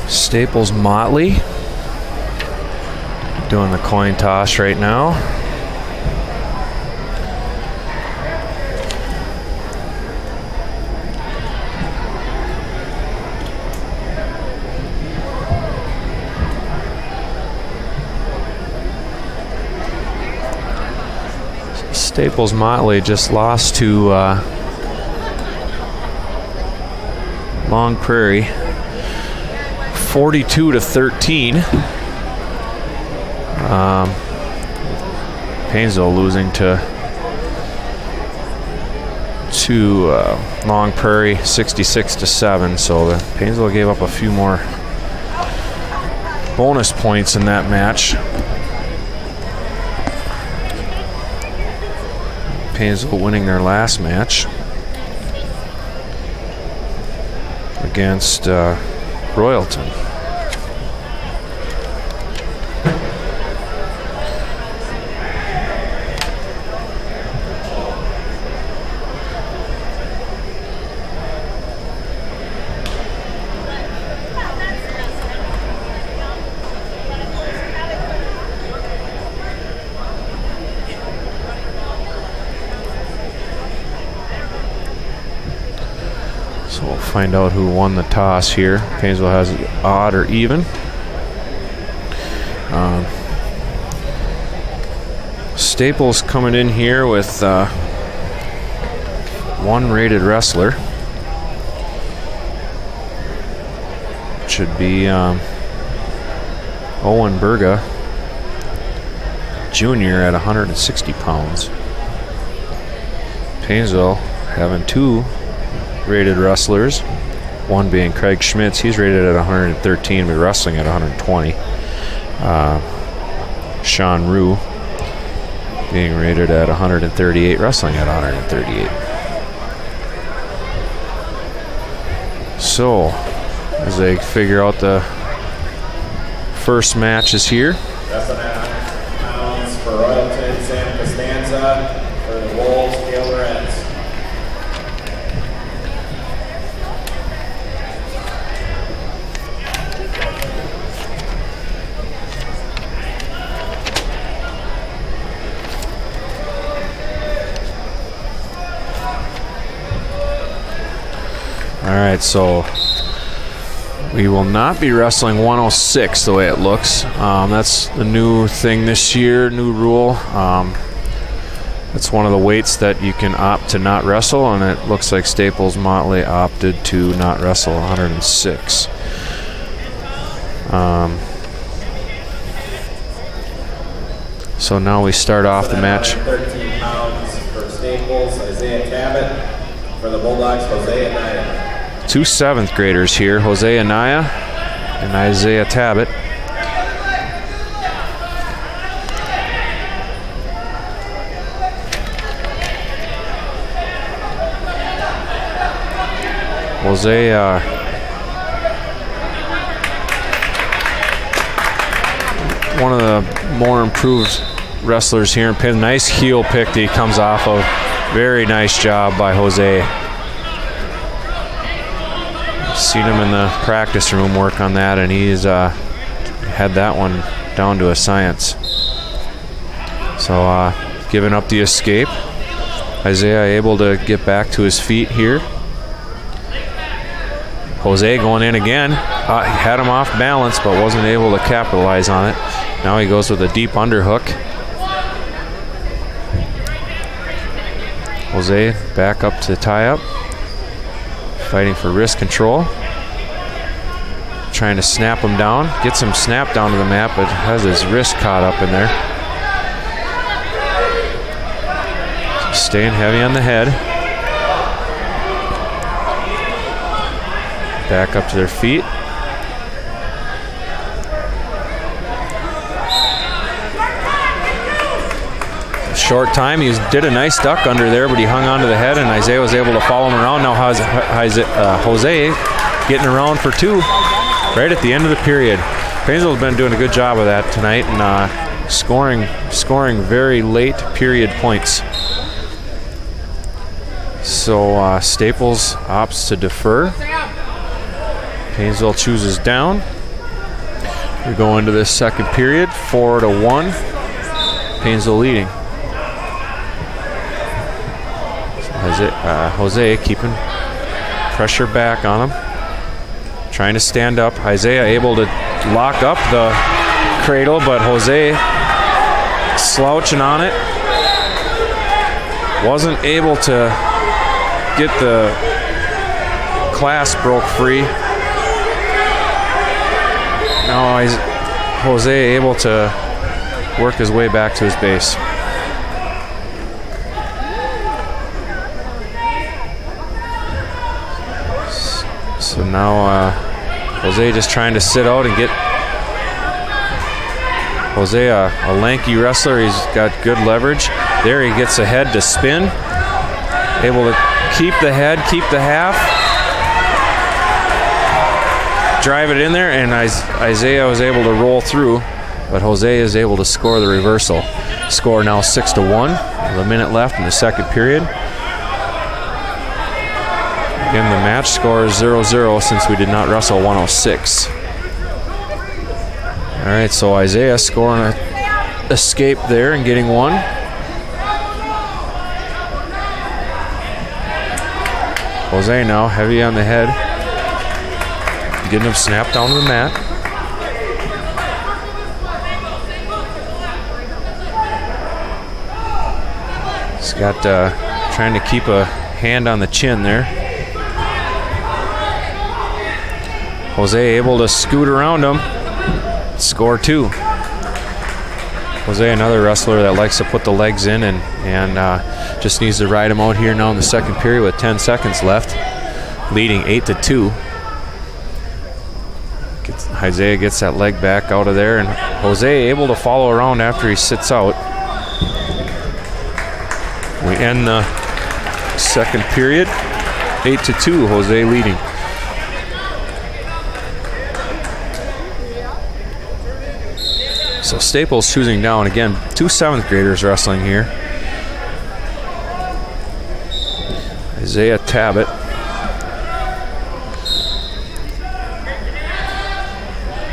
Staples Motley. Doing the coin toss right now. Staples Motley just lost to Long Prairie 42-13. Paynesville losing to Long Prairie 66-7. So the Paynesville gave up a few more bonus points in that match. Paynesville winning their last match against Royalton. So we'll find out who won the toss here. Paynesville has it odd or even. Staples coming in here with one rated wrestler. Should be Owen Berga Jr. at 160 pounds. Paynesville having two rated wrestlers, one being Craig Schmitz. He's rated at 113 but wrestling at 120. Sean Rue being rated at 138, wrestling at 138. So as they figure out the first matches here.
That's pounds for Royalton, Santa Costanza, for the Wolves, Gale Reds.
All right, so we will not be wrestling 106 the way it looks. That's the new thing this year, new rule. It's one of the weights that you can opt to not wrestle, and it looks like Staples Motley opted to not wrestle 106. So now we start off the match.
13 pounds for Staples, Isaiah Tabbitt. For the Bulldogs, Jose Anaya.
Two 7th graders here, Jose Anaya and Isaiah Tabbitt. Jose one of the more improved wrestlers here in Penn. Nice heel pick that he comes off of. Very nice job by Jose. Seen him in the practice room work on that, and he's had that one down to a science. So giving up the escape. Isaiah able to get back to his feet here. Jose going in again. Had him off balance, but wasn't able to capitalize on it. Now he goes with a deep underhook. Jose back up to tie up. Fighting for wrist control. Trying to snap him down. Gets him snapped down to the mat, but has his wrist caught up in there. Staying heavy on the head. Back up to their feet. Short time. He did a nice duck under there, but he hung onto the head, and Isaiah was able to follow him around. Now Jose getting around for two right at the end of the period. Paynesville's been doing a good job of that tonight, and scoring very late period points. So Staples opts to defer. Paynesville chooses down. We go into this second period, 4-1. Paynesville leading. Jose keeping pressure back on him. Trying to stand up. Isaiah able to lock up the cradle, but Jose slouching on it. Wasn't able to get the clasp broke free. Now Jose able to work his way back to his base. So now Jose just trying to sit out and get Jose, a lanky wrestler. He's got good leverage. There he gets ahead to spin. Able to keep the head, keep the half. Drive it in there, and Isaiah was able to roll through, but Jose is able to score the reversal. Score now 6-1 with a minute left in the second period. Again, the match score is 0-0 since we did not wrestle 106. All right, so Isaiah scoring an escape there and getting one. Jose now heavy on the head, getting him snapped down to the mat. He's got trying to keep a hand on the chin there. Jose able to scoot around him. Score two. Jose, another wrestler that likes to put the legs in and just needs to ride him out here now in the second period with 10 seconds left. Leading 8-2. Isaiah gets that leg back out of there, and Jose able to follow around after he sits out. We end the second period, 8-2, Jose leading. So Staples choosing down again. 2 7th graders wrestling here. Isaiah Tabbitt.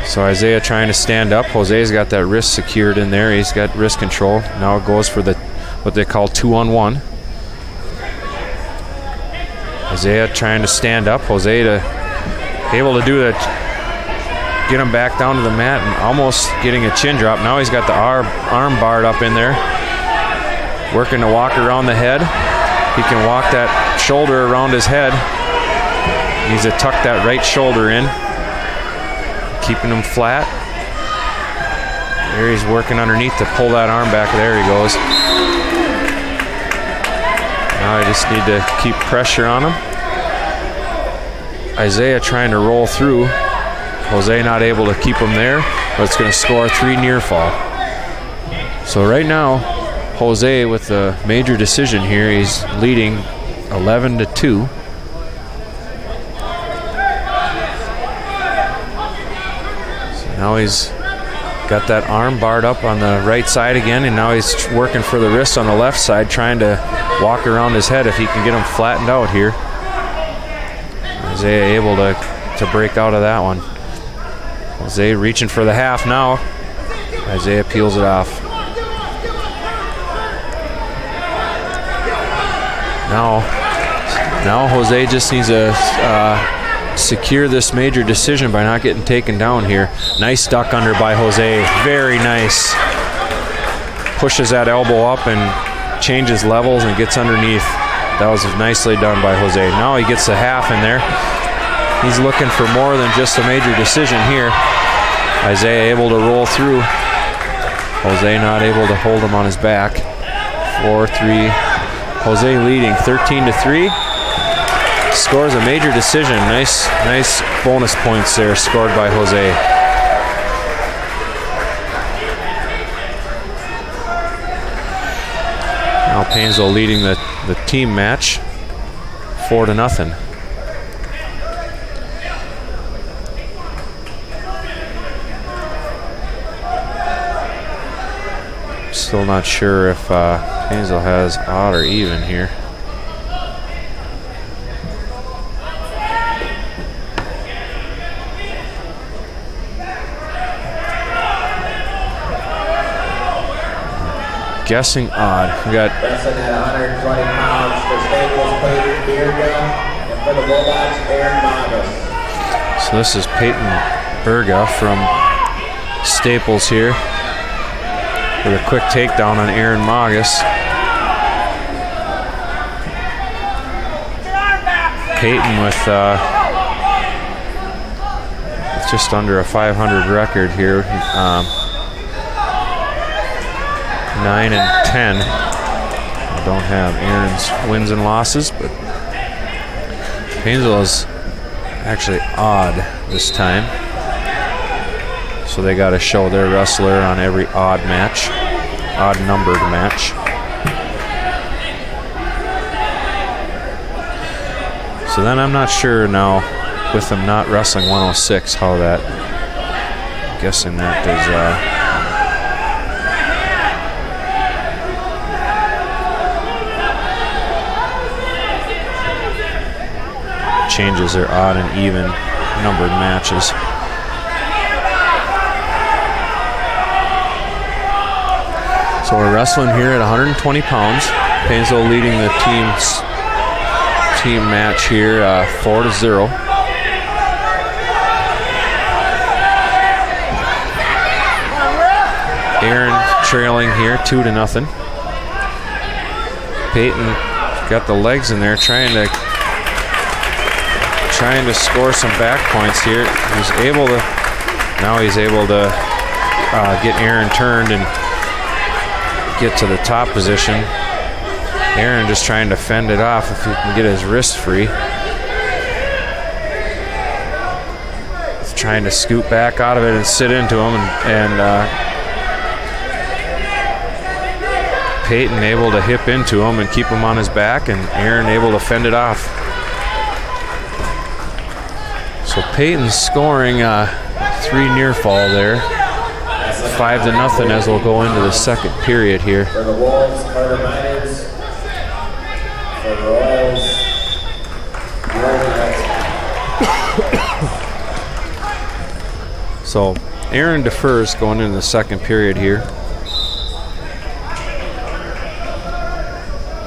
So Isaiah trying to stand up. Jose's got that wrist secured in there. He's got wrist control. Now it goes for the what they call 2-on-1. Isaiah trying to stand up. Jose able to do that. Get him back down to the mat and almost getting a chin drop. Now he's got the arm barred up in there. Working to walk around the head. He can walk that shoulder around his head. He needs to tuck that right shoulder in. Keeping him flat. There he's working underneath to pull that arm back. There he goes. Now I just need to keep pressure on him. Isaiah trying to roll through. Jose not able to keep him there, but it's going to score 3 near fall. So right now, Jose with a major decision here. He's leading 11-2. So now he's got that arm barred up on the right side again, and now he's working for the wrist on the left side, trying to walk around his head if he can get him flattened out here. Isaiah able to break out of that one. Jose reaching for the half now. Isaiah peels it off. Now Jose just needs to secure this major decision by not getting taken down here. Nice duck under by Jose. Very nice. Pushes that elbow up and changes levels and gets underneath. That was nicely done by Jose. Now he gets the half in there. He's looking for more than just a major decision here. Isaiah able to roll through. Jose not able to hold him on his back. 4-3. Jose leading 13-3. Scores a major decision. Nice bonus points there scored by Jose. Now Paynesville leading the team match 4-0. Still not sure if Paynesville has odd or even here. guessing odd. We got
wrestling at 120 pounds for Staples, Peyton Berga, and for the Bulldogs, Aaron Magas.
So this is Peyton Berga from Staples here with a quick takedown on Aaron Magas. Peyton with just under a 500 record here, 9 and 10. I don't have Aaron's wins and losses, but Paynesville is actually odd this time, so they got to show their wrestler on every odd match, odd numbered match. So then I'm not sure now, with them not wrestling 106, how that, I'm guessing that is changes their odd and even numbered matches. So we're wrestling here at 120 pounds. Paynesville leading the team match here 4-0. Aaron trailing here 2-0. Peyton got the legs in there, trying to score some back points here. He's able to get Aaron turned and get to the top position. Aaron just trying to fend it off if he can get his wrist free. He's trying to scoot back out of it and sit into him, and Peyton able to hip into him and keep him on his back, and Aaron able to fend it off. So Peyton's scoring 3 near fall there, 5-0 as we'll go into the second period here.
For the Wolves, Carter Miners. For the Royals,
So Aaron defers going into the second period here.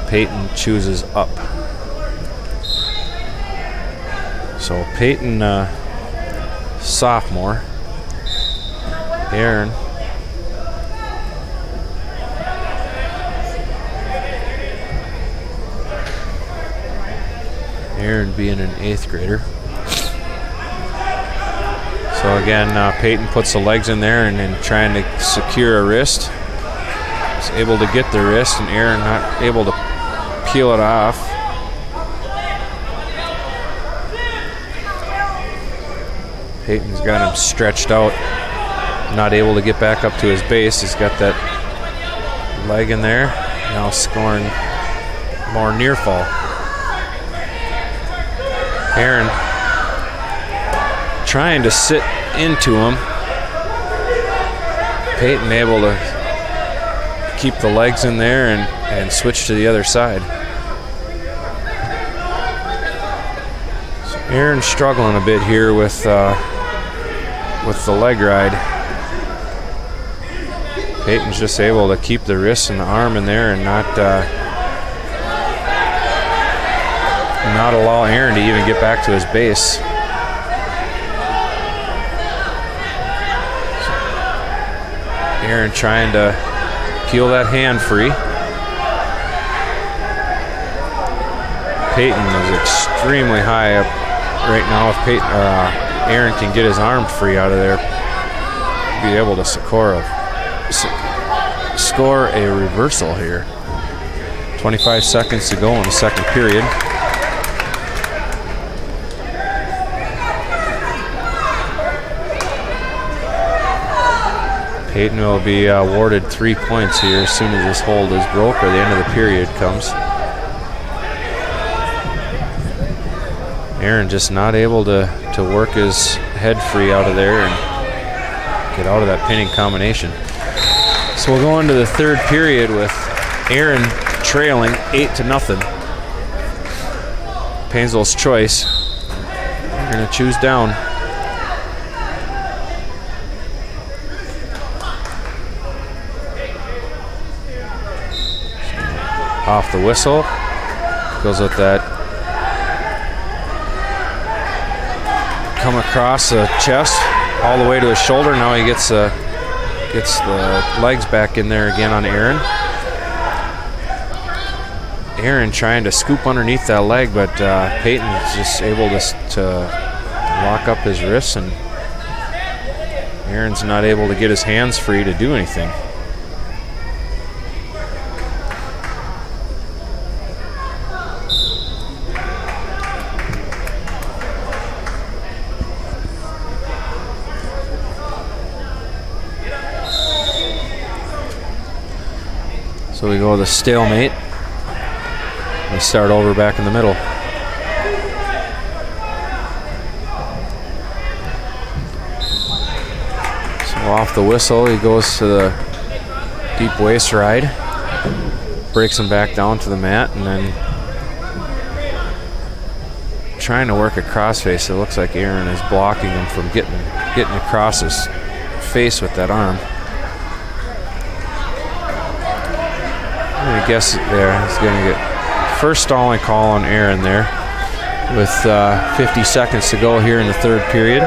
Peyton chooses up. So Peyton, sophomore. Aaron, being an 8th grader. So again, Peyton puts the legs in there and trying to secure a wrist. He's able to get the wrist, and Aaron not able to peel it off. Peyton's got him stretched out, not able to get back up to his base. He's got that leg in there, now scoring more near fall. Aaron trying to sit into him. Peyton able to keep the legs in there and switch to the other side. So Aaron's struggling a bit here with the leg ride. Peyton's just able to keep the wrist and the arm in there and not allow Aaron to even get back to his base. Aaron trying to peel that hand free. Peyton is extremely high up right now. If Aaron can get his arm free out of there, be able to score a reversal here. 25 seconds to go in the second period. Peyton will be awarded 3 points here as soon as this hold is broke or the end of the period comes. Aaron just not able to work his head free out of there and get out of that pinning combination. So we'll go into the third period with Aaron trailing 8-0. Paynesville's choice. They're going to choose down. off the whistle. Goes with that. Come across the chest all the way to his shoulder. Now he gets the legs back in there again on Aaron. Aaron trying to scoop underneath that leg, but Payton is just able to lock up his wrists, and Aaron's not able to get his hands free to do anything. So we go with a stalemate. We start over back in the middle. So off the whistle, he goes to the deep waist ride, breaks him back down to the mat, and then trying to work a crossface. It looks like Aaron is blocking him from getting across his face with that arm. I guess there he's going to get first stalling call on Aaron there with 50 seconds to go here in the third period.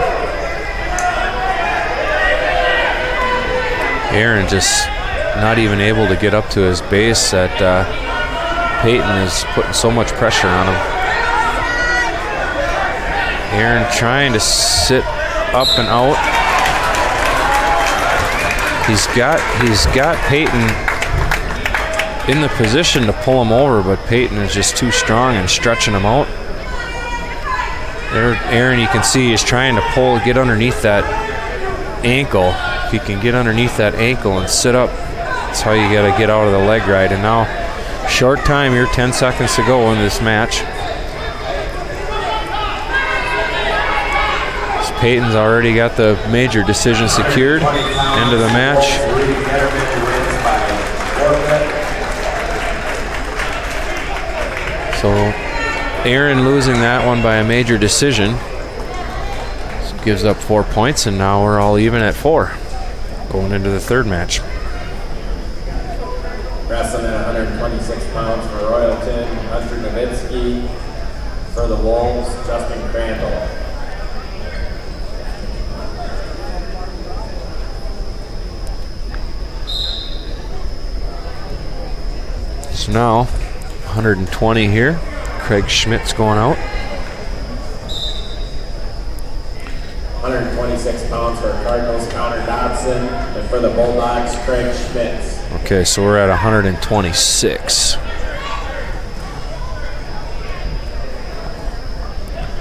Aaron just not even able to get up to his base. That Payton is putting so much pressure on him. Aaron trying to sit up and out. He's got Payton in the position to pull him over, but Payton is just too strong and stretching him out. There, Aaron, you can see, is trying to get underneath that ankle. If he can get underneath that ankle and sit up, that's how you got to get out of the leg ride. And now, short time here, 10 seconds to go in this match. So Payton's already got the major decision secured. End of the match. So Aaron losing that one by a major decision. So gives up 4 points, and now we're all even at 4 going into the third match.
Wrestling at 126 pounds for Royalton, Hunter Nowitzki. For the Wolves, Justin Crandall.
So now 120 here. Craig Schmidt's going out.
126 pounds for Cardinals, Connor Dodson. And for the Bulldogs, Craig Schmitz.
Okay, so we're at 126.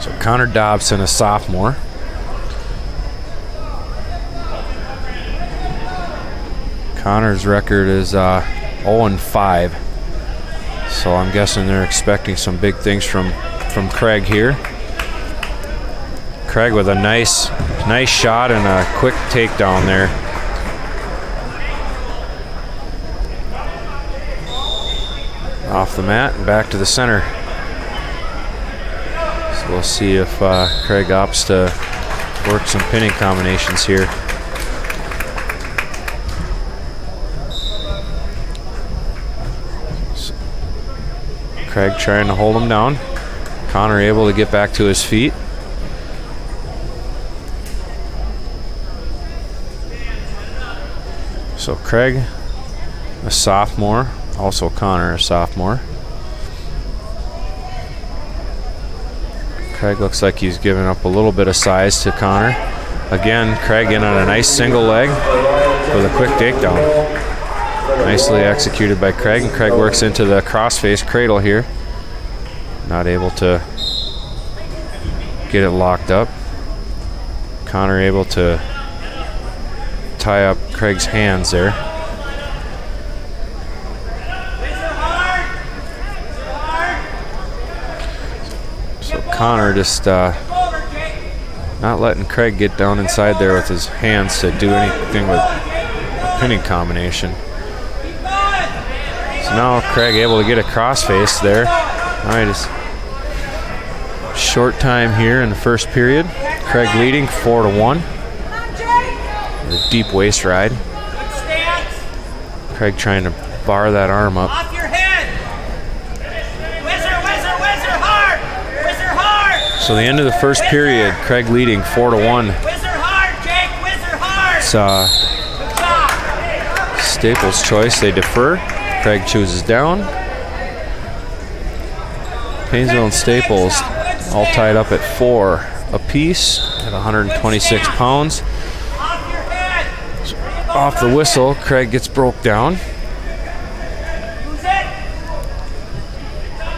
So Connor Dobson, a sophomore. Connor's record is 0-5. So I'm guessing they're expecting some big things from Craig here. Craig with a nice shot and a quick takedown there. Off the mat and back to the center. So we'll see if Craig opts to work some pinning combinations here. So Craig trying to hold him down. Connor able to get back to his feet. So Craig, a sophomore, also Connor, a sophomore. Craig looks like he's giving up a little bit of size to Connor. Again, Craig in on a nice single leg with a quick takedown. Nicely executed by Craig, and Craig works into the crossface cradle here. Not able to get it locked up. Connor able to tie up Craig's hands there. So Connor just not letting Craig get down inside there with his hands to do anything with a pinning combination. So now Craig able to get a crossface there. All right, it's short time here in the first period. Craig leading 4-1. The deep waist ride. Craig trying to bar that arm up.
Off your head.
So the end of the first period, Craig leading 4-1. It's Staples' choice. They defer. Craig chooses down. Paynesville and Staples all tied up at 4 apiece at 126 pounds. Off the whistle, Craig gets broke down.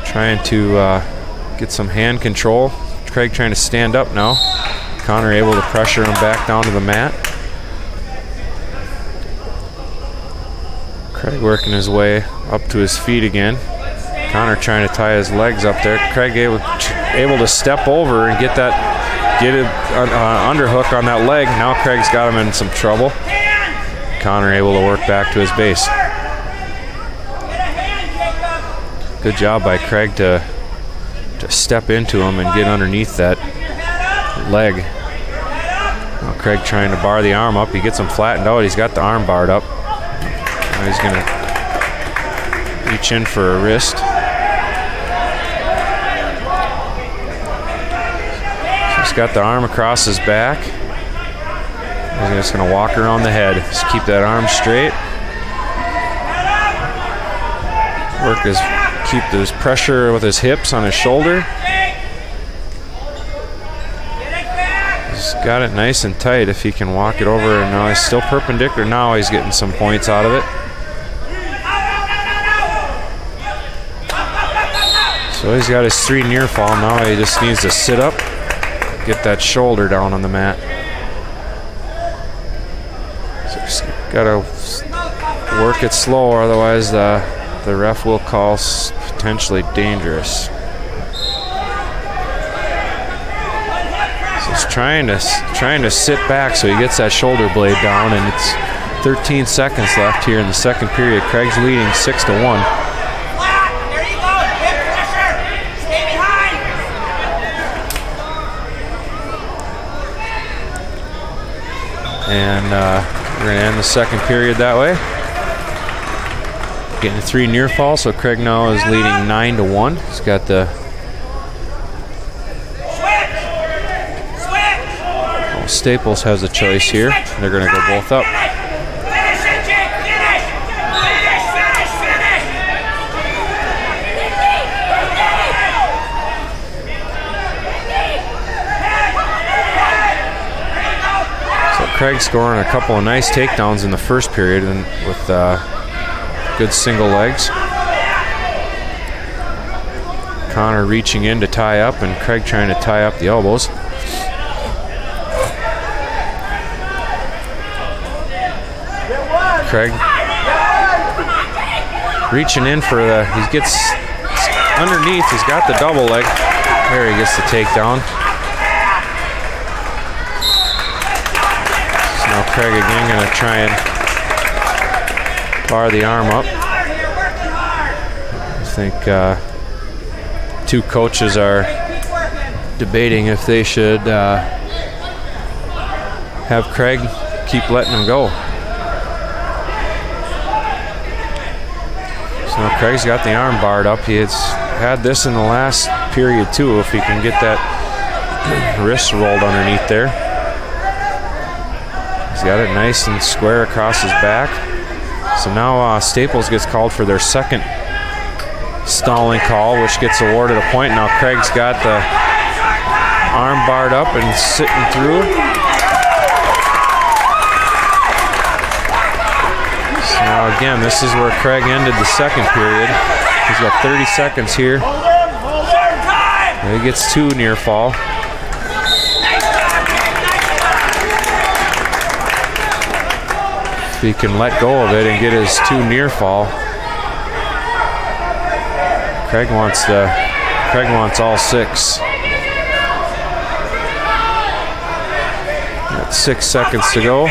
Trying to get some hand control. Craig trying to stand up now. Connor able to pressure him back down to the mat. Craig working his way up to his feet again. Connor trying to tie his legs up there. Craig able to step over and get an underhook on that leg. Now Craig's got him in some trouble. Connor able to work back to his base. Good job by Craig to step into him and get underneath that leg. Now Craig trying to bar the arm up. He gets him flattened out. He's got the arm barred up. Now he's going to reach in for a wrist. He's got the arm across his back. He's just going to walk around the head. Just keep that arm straight. Keep this pressure with his hips on his shoulder. He's got it nice and tight if he can walk it over. And now he's still perpendicular. Now he's getting some points out of it. So he's got his 3 near fall. Now he just needs to sit up, get that shoulder down on the mat. So just gotta work it slow, otherwise the ref will call potentially dangerous. So he's trying to sit back so he gets that shoulder blade down, and it's 13 seconds left here in the second period. Craig's leading 6-1. And we're going to end the second period that way. Getting 3 near falls, so Craig now is leading 9-1. He's got the Staples has a choice here. They're going to go both up. So Craig scoring a couple of nice takedowns in the first period, and with good single legs. Connor reaching in to tie up, and Craig trying to tie up the elbows. Craig reaching in for he gets underneath, he's got the double leg. There he gets the takedown. So now Craig again going to try and bar the arm up. I think two coaches are debating if they should have Craig keep letting him go. So now Craig's got the arm barred up. He has had this in the last period too, if he can get that wrist rolled underneath there. He's got it nice and square across his back. So now Staples gets called for their second stalling call, which gets awarded a point. Now Craig's got the arm barred up and sitting through. So now again, this is where Craig ended the second period. He's got 30 seconds here. He gets 2 near fall. If he can let go of it and get his 2 near fall. Craig wants all 6. Got 6 seconds to go.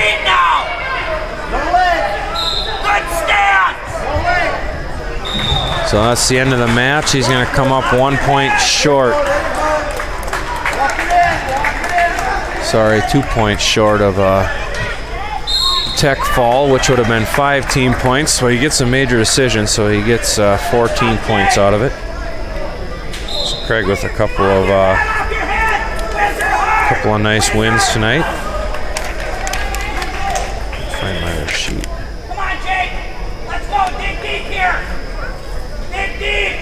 So that's the end of the match. He's going to come up 1 point short. Sorry, 2 points short of a tech fall, which would have been 5 team points. So he gets a major decision, so he gets 14 points out of it. So Craig with a couple of Couple of nice wins tonight. Find my other sheet.
Come on, Jake. Let's go. Dig deep here. Dig deep.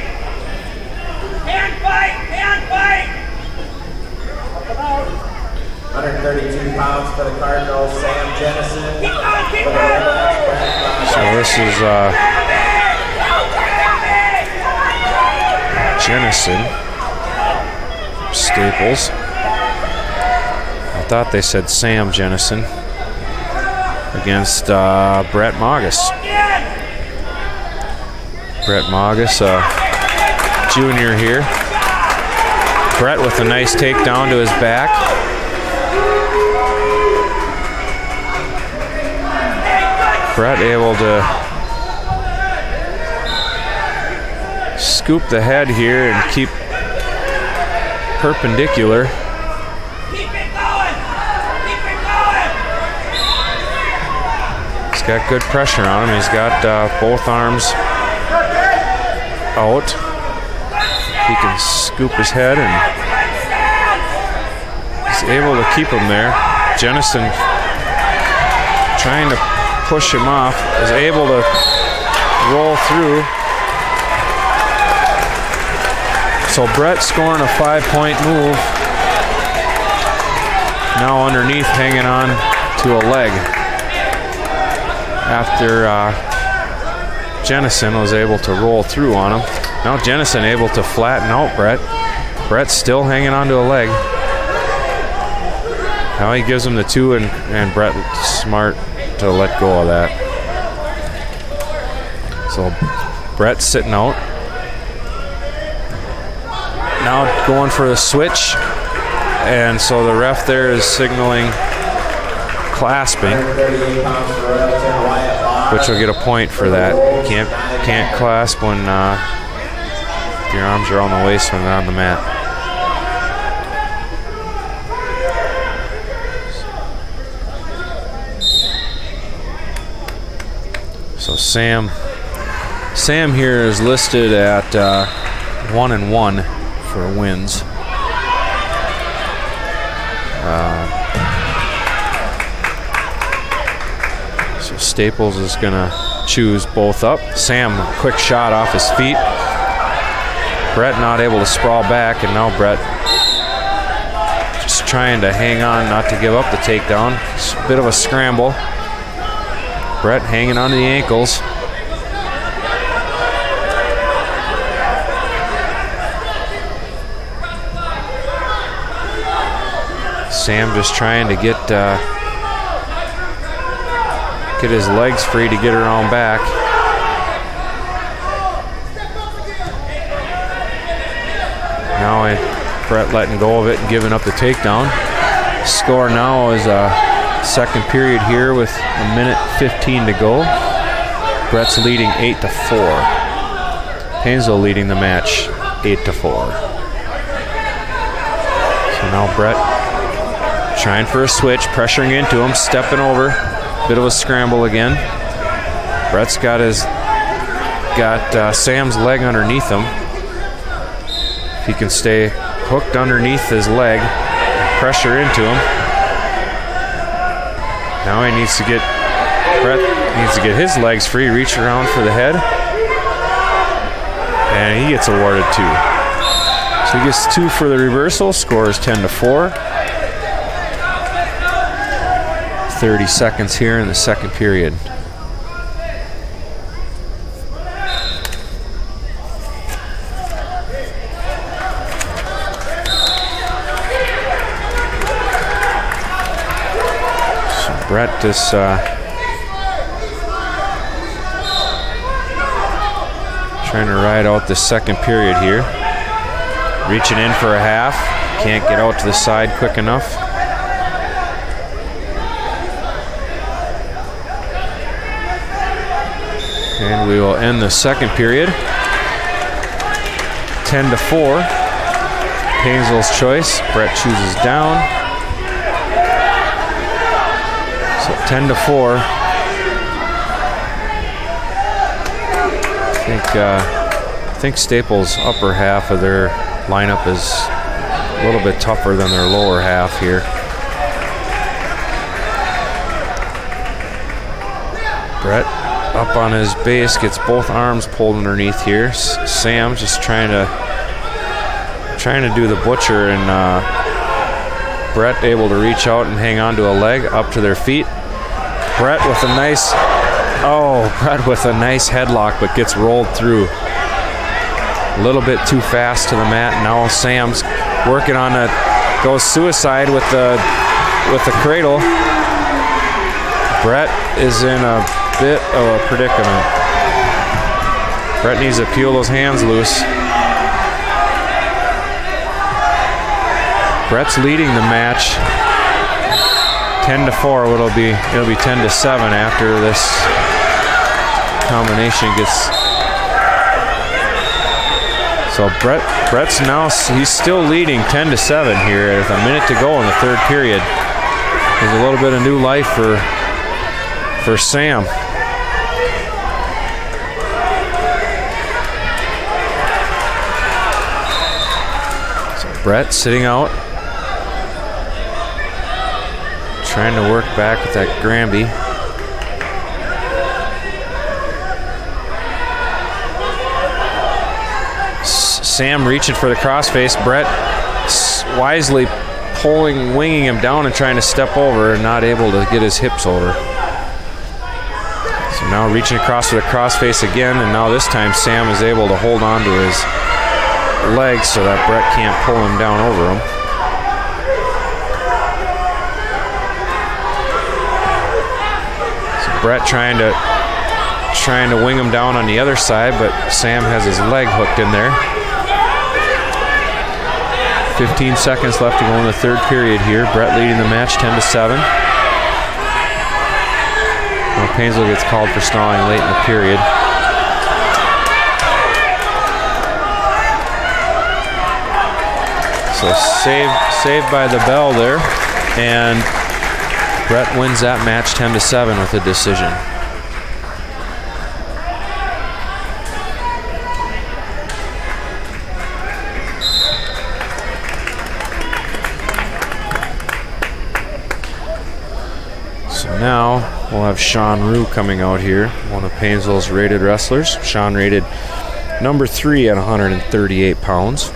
Hand fight. Hand fight.
132 pounds for the Cardinals, Sam Jennison.
Keep going. Keep
For the
going.
Redbacks, Brett
So this is Jennison. Staples. I thought they said Sam Jennison against Brett Magus. Brett Magus, junior here. Brett with a nice takedown to his back. Brett able to scoop the head here and keep perpendicular.
Keep it going. Keep it going.
He's got good pressure on him. He's got both arms out. He can scoop his head and he's able to keep him there. Jennison trying to push him off, is able to roll through. So Brett scoring a 5-point move. Now underneath, hanging on to a leg. After Jennison was able to roll through on him. Now Jennison able to flatten out Brett. Brett's still hanging on to a leg. Now he gives him the 2 and Brett smart to let go of that. So Brett's sitting out. Now going for a switch, and so the ref there is signaling clasping, which will get a point for that. You can't clasp when your arms are on the waist when they're on the mat. So Sam here is listed at 1-1 for wins. So Staples is gonna choose both up. Sam, quick shot off his feet. Brett not able to sprawl back, and now Brett just trying to hang on, not to give up the takedown. It's a bit of a scramble. Brett hanging on to the ankles. Sam just trying to get his legs free to get around back. Now Brett letting go of it and giving up the takedown. Score now is second period here with 1:15 to go. Brett's leading 8-4. Paynesville leading the match 8-4. So now Brett trying for a switch, pressuring into him, stepping over. Bit of a scramble again. Brett's got Sam's leg underneath him. If he can stay hooked underneath his leg, pressure into him. Now Brett needs to get his legs free, reach around for the head. And he gets awarded 2. So he gets 2 for the reversal, scores 10-4. 30 seconds here in the second period. So Brett is trying to ride out the second period here. Reaching in for a half. Can't get out to the side quick enough. And we will end the second period. 10-4. Paynesville's choice. Brett chooses down. So 10-4. I think Staples' upper half of their lineup is A little bit tougher than their lower half here. Brett up on his base, gets both arms pulled underneath here. Sam just trying to do the butcher, and Brett able to reach out and hang on to a leg up to their feet. Brett with a nice headlock, but gets rolled through. A little bit too fast to the mat. Now Sam's working on goes suicide with the cradle. Brett is in a bit of a predicament. Brett needs to peel those hands loose. Brett's leading the match 10-4. It'll be 10-7 after this combination gets. So Brett's now, he's still leading 10-7 here with a minute to go in the third period. There's a little bit of new life for Sam. So Brett sitting out, trying to work back with that Granby. Sam reaching for the crossface. Brett wisely winging him down and trying to step over, and not able to get his hips over. So now reaching across for the crossface again, and now this time Sam is able to hold on to his legs so that Brett can't pull him down over him. So Brett trying to wing him down on the other side, but Sam has his leg hooked in there. 15 seconds left to go in the third period here. Brett leading the match 10-7. Well, Paynesville gets called for stalling late in the period. So saved by the bell there, and Brett wins that match 10-7 with a decision. Now we'll have Sean Rue coming out here, one of Paynesville's rated wrestlers. Sean rated number 3 at 138 pounds.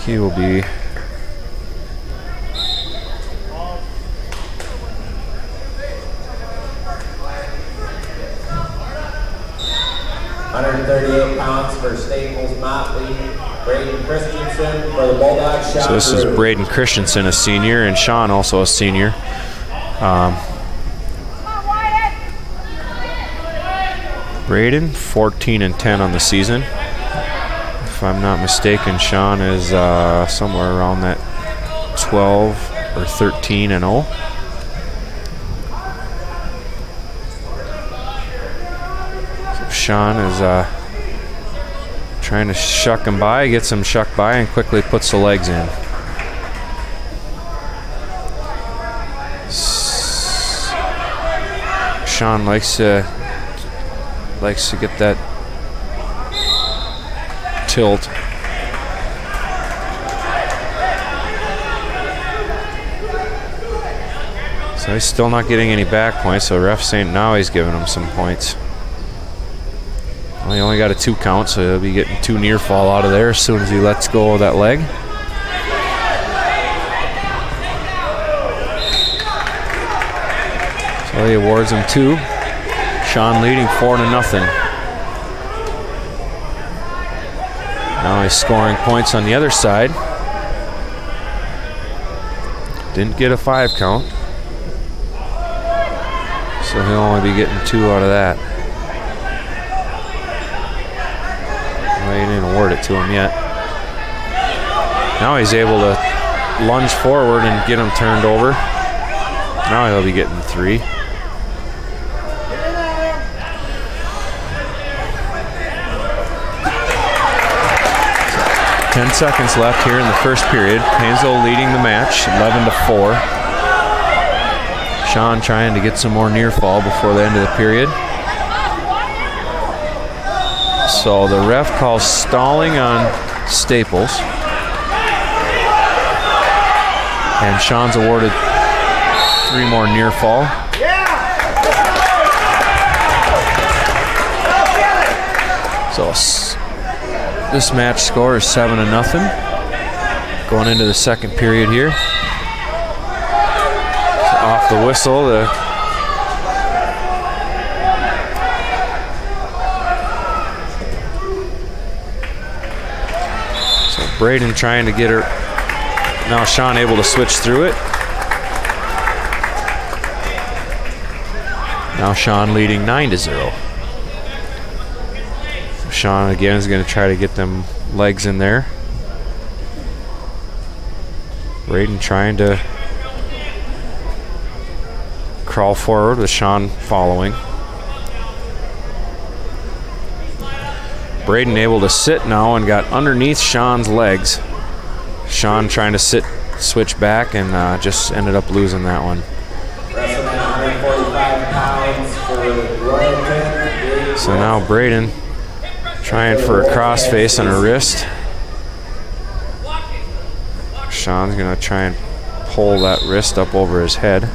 He will be
138 pounds for Staples Motley. Braden Christensen for the Bulldog.
So this is Braden Christensen, a senior, and Sean also a senior. Braden 14-10 on the season. If I'm not mistaken, Sean is somewhere around that 12 or 13-0. So Sean is trying to shuck him by, gets him shucked by, and quickly puts the legs in. Sean likes to get that tilt. So he's still not getting any back points, so ref saying now he's giving him some points. Well, he only got a 2 count, so he'll be getting 2 near fall out of there as soon as he lets go of that leg. So he awards him 2. Sean leading 4-0. Now he's scoring points on the other side. Didn't get a 5 count, so he'll only be getting 2 out of that. Well, he didn't award it to him yet. Now he's able to lunge forward and get him turned over. Now he'll be getting 3. 10 seconds left here in the first period. Paynesville leading the match 11-4. Sean trying to get some more near fall before the end of the period. So the ref calls stalling on Staples. And Sean's awarded 3 more near fall. So this match score is 7-0. Going into the second period here. So off the whistle, so Braden trying to get her. Now Sean able to switch through it. Now Sean leading 9-0. Sean again is going to try to get them legs in there. Braden trying to crawl forward with Sean following. Braden able to sit now and got underneath Sean's legs. Sean trying to sit, switch back, and just ended up losing that one. So now Braden trying for a crossface on her wrist. Sean's gonna try and pull that wrist up over his head.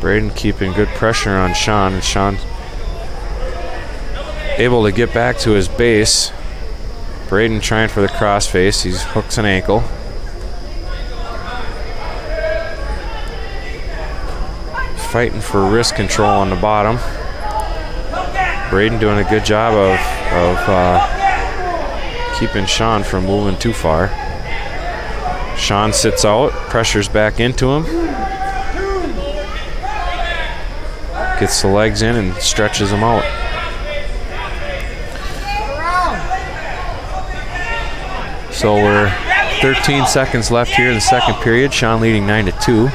Braden keeping good pressure on Sean, and Sean able to get back to his base. Braden trying for the crossface. He hooks an ankle. Fighting for wrist control on the bottom. Braden doing a good job of keeping Sean from moving too far. Sean sits out, pressures back into him. Gets the legs in and stretches them out. So we're 13 seconds left here in the second period. Sean leading 9-2.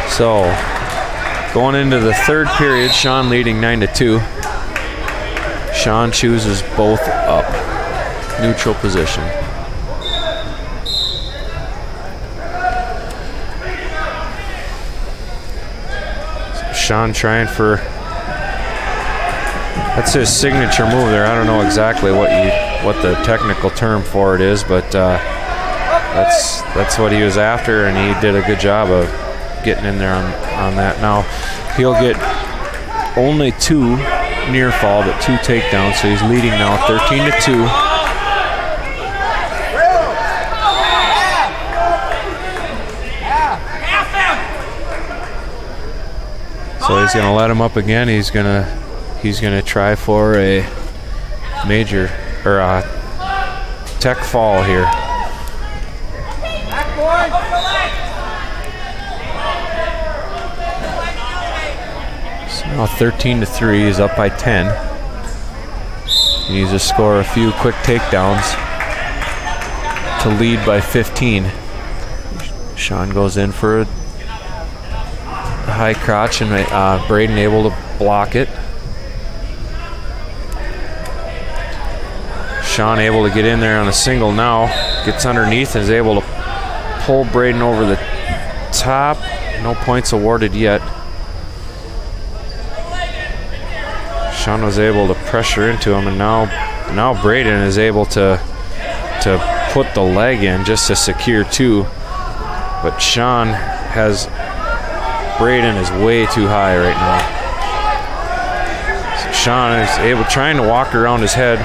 So, going into the third period, Sean leading 9-2. Sean chooses both up. Neutral position. So Sean trying for, that's his signature move there. I don't know exactly what the technical term for it is, but that's what he was after, and he did a good job of getting in there on that. Now he'll get only 2 near fall, but 2 takedowns, so he's leading now 13-2. So he's gonna let him up again. He's gonna try for a major or a tech fall here. Now 13-3, he's up by 10. He needs to score a few quick takedowns to lead by 15. Sean goes in for a high crotch, and Braden able to block it. Sean able to get in there on a single now. Gets underneath and is able to pull Braden over the top. No points awarded yet. Sean was able to pressure into him, and now Braden is able to put the leg in just to secure 2. But Sean has, Braden is way too high right now. So Sean is trying to walk around his head.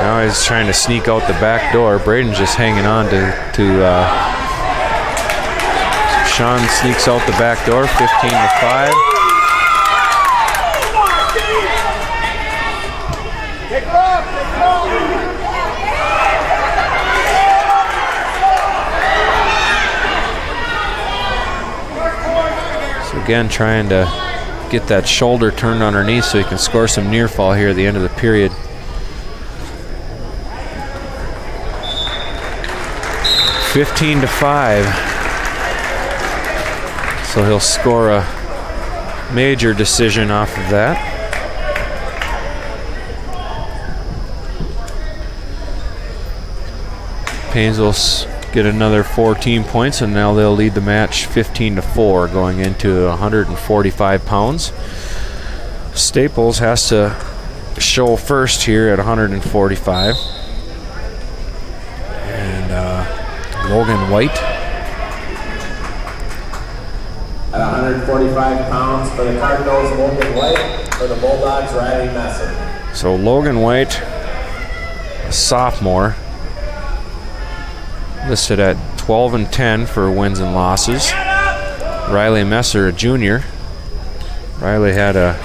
Now he's trying to sneak out the back door. Braden's just hanging on to Sean sneaks out the back door, 15-5. So again, trying to get that shoulder turned underneath so he can score some near fall here at the end of the period. $15-5. So he'll score a major decision off of that. Paynesville get another 14 points, and now they'll lead the match 15-4 going into 145 pounds. Staples has to show first here at 145. And Logan White.
At 145 pounds for the Cardinals, Logan White. For the Bulldogs, Riley Messer.
So Logan White, a sophomore, listed at 12-10 for wins and losses. Riley Messer, a junior. Riley had a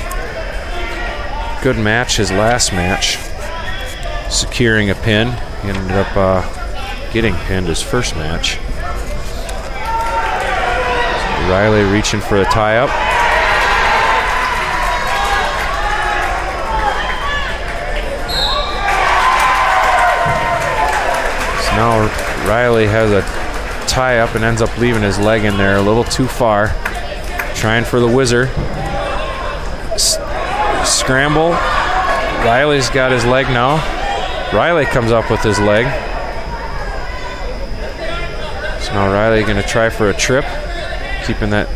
good match his last match, securing a pin. He ended up getting pinned his first match. So Riley reaching for a tie-up. So now Riley has a tie-up and ends up leaving his leg in there a little too far. Trying for the whizzer. Scramble. Riley's got his leg now. Riley comes up with his leg. So now Riley going to try for a trip, keeping that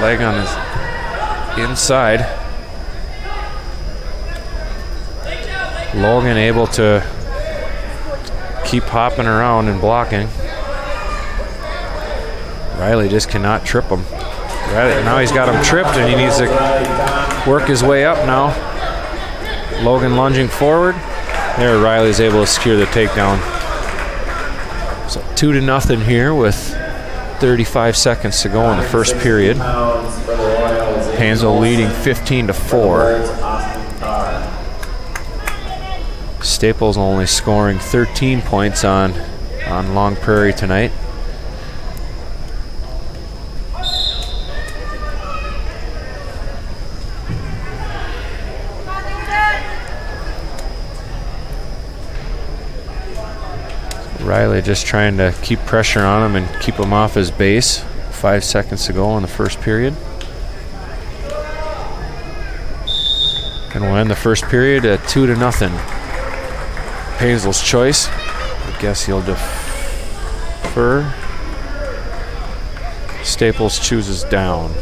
leg on his inside. Logan able to keep hopping around and blocking. Riley just cannot trip him. Riley, now he's got him tripped and he needs to work his way up now. Logan lunging forward. There, Riley's able to secure the takedown. So 2-0 here with 35 seconds to go in the first period. Paynesville leading 15-4. Staples only scoring 13 points on Long Prairie tonight. Riley just trying to keep pressure on him and keep him off his base. 5 seconds to go in the first period. And we'll end the first period at 2-0. Paynesville's choice. I guess he'll defer. Staples chooses down.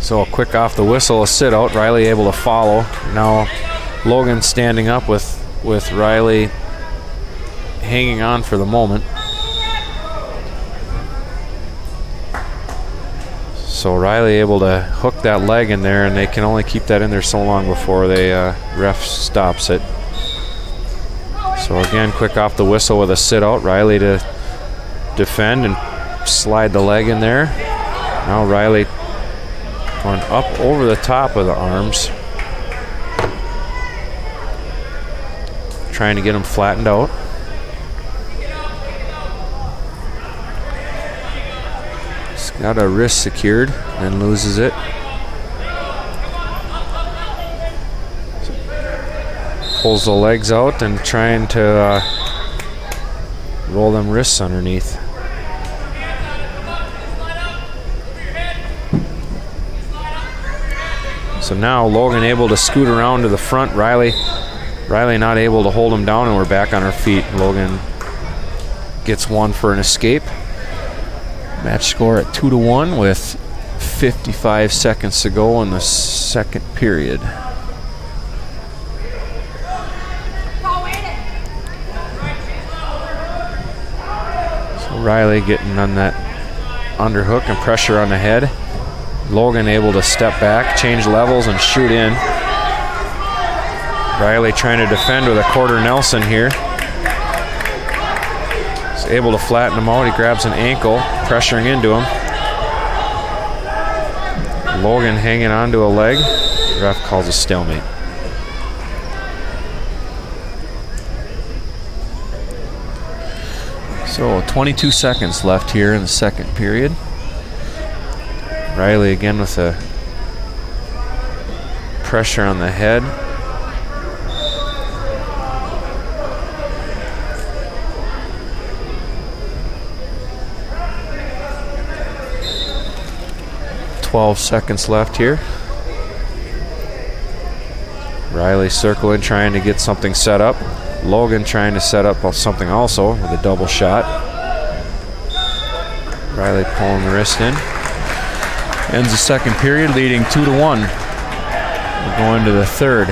So a quick off the whistle, a sit out. Riley able to follow. Now Logan standing up with Riley hanging on for the moment. So Riley able to hook that leg in there, and they can only keep that in there so long before they ref stops it. So again, quick off the whistle with a sit out. Riley to defend and slide the leg in there. Now Riley going up over the top of the arms, trying to get him flattened out. He's got a wrist secured, then loses it. Pulls the legs out and trying to roll them wrists underneath. So now Logan able to scoot around to the front. Riley not able to hold him down, and we're back on our feet. Logan gets one for an escape. Match score at 2-1 with 55 seconds to go in the second period. So Riley getting on that underhook and pressure on the head. Logan able to step back, change levels, and shoot in. Riley trying to defend with a quarter Nelson here. He's able to flatten him out. He grabs an ankle, pressuring into him. Logan hanging on to a leg. The ref calls a stalemate. So 22 seconds left here in the second period. Riley again with a pressure on the head. 12 seconds left here. Riley circling, trying to get something set up. Logan trying to set up something also with a double shot. Riley pulling the wrist in. Ends the second period, leading 2-1. We're going to the third.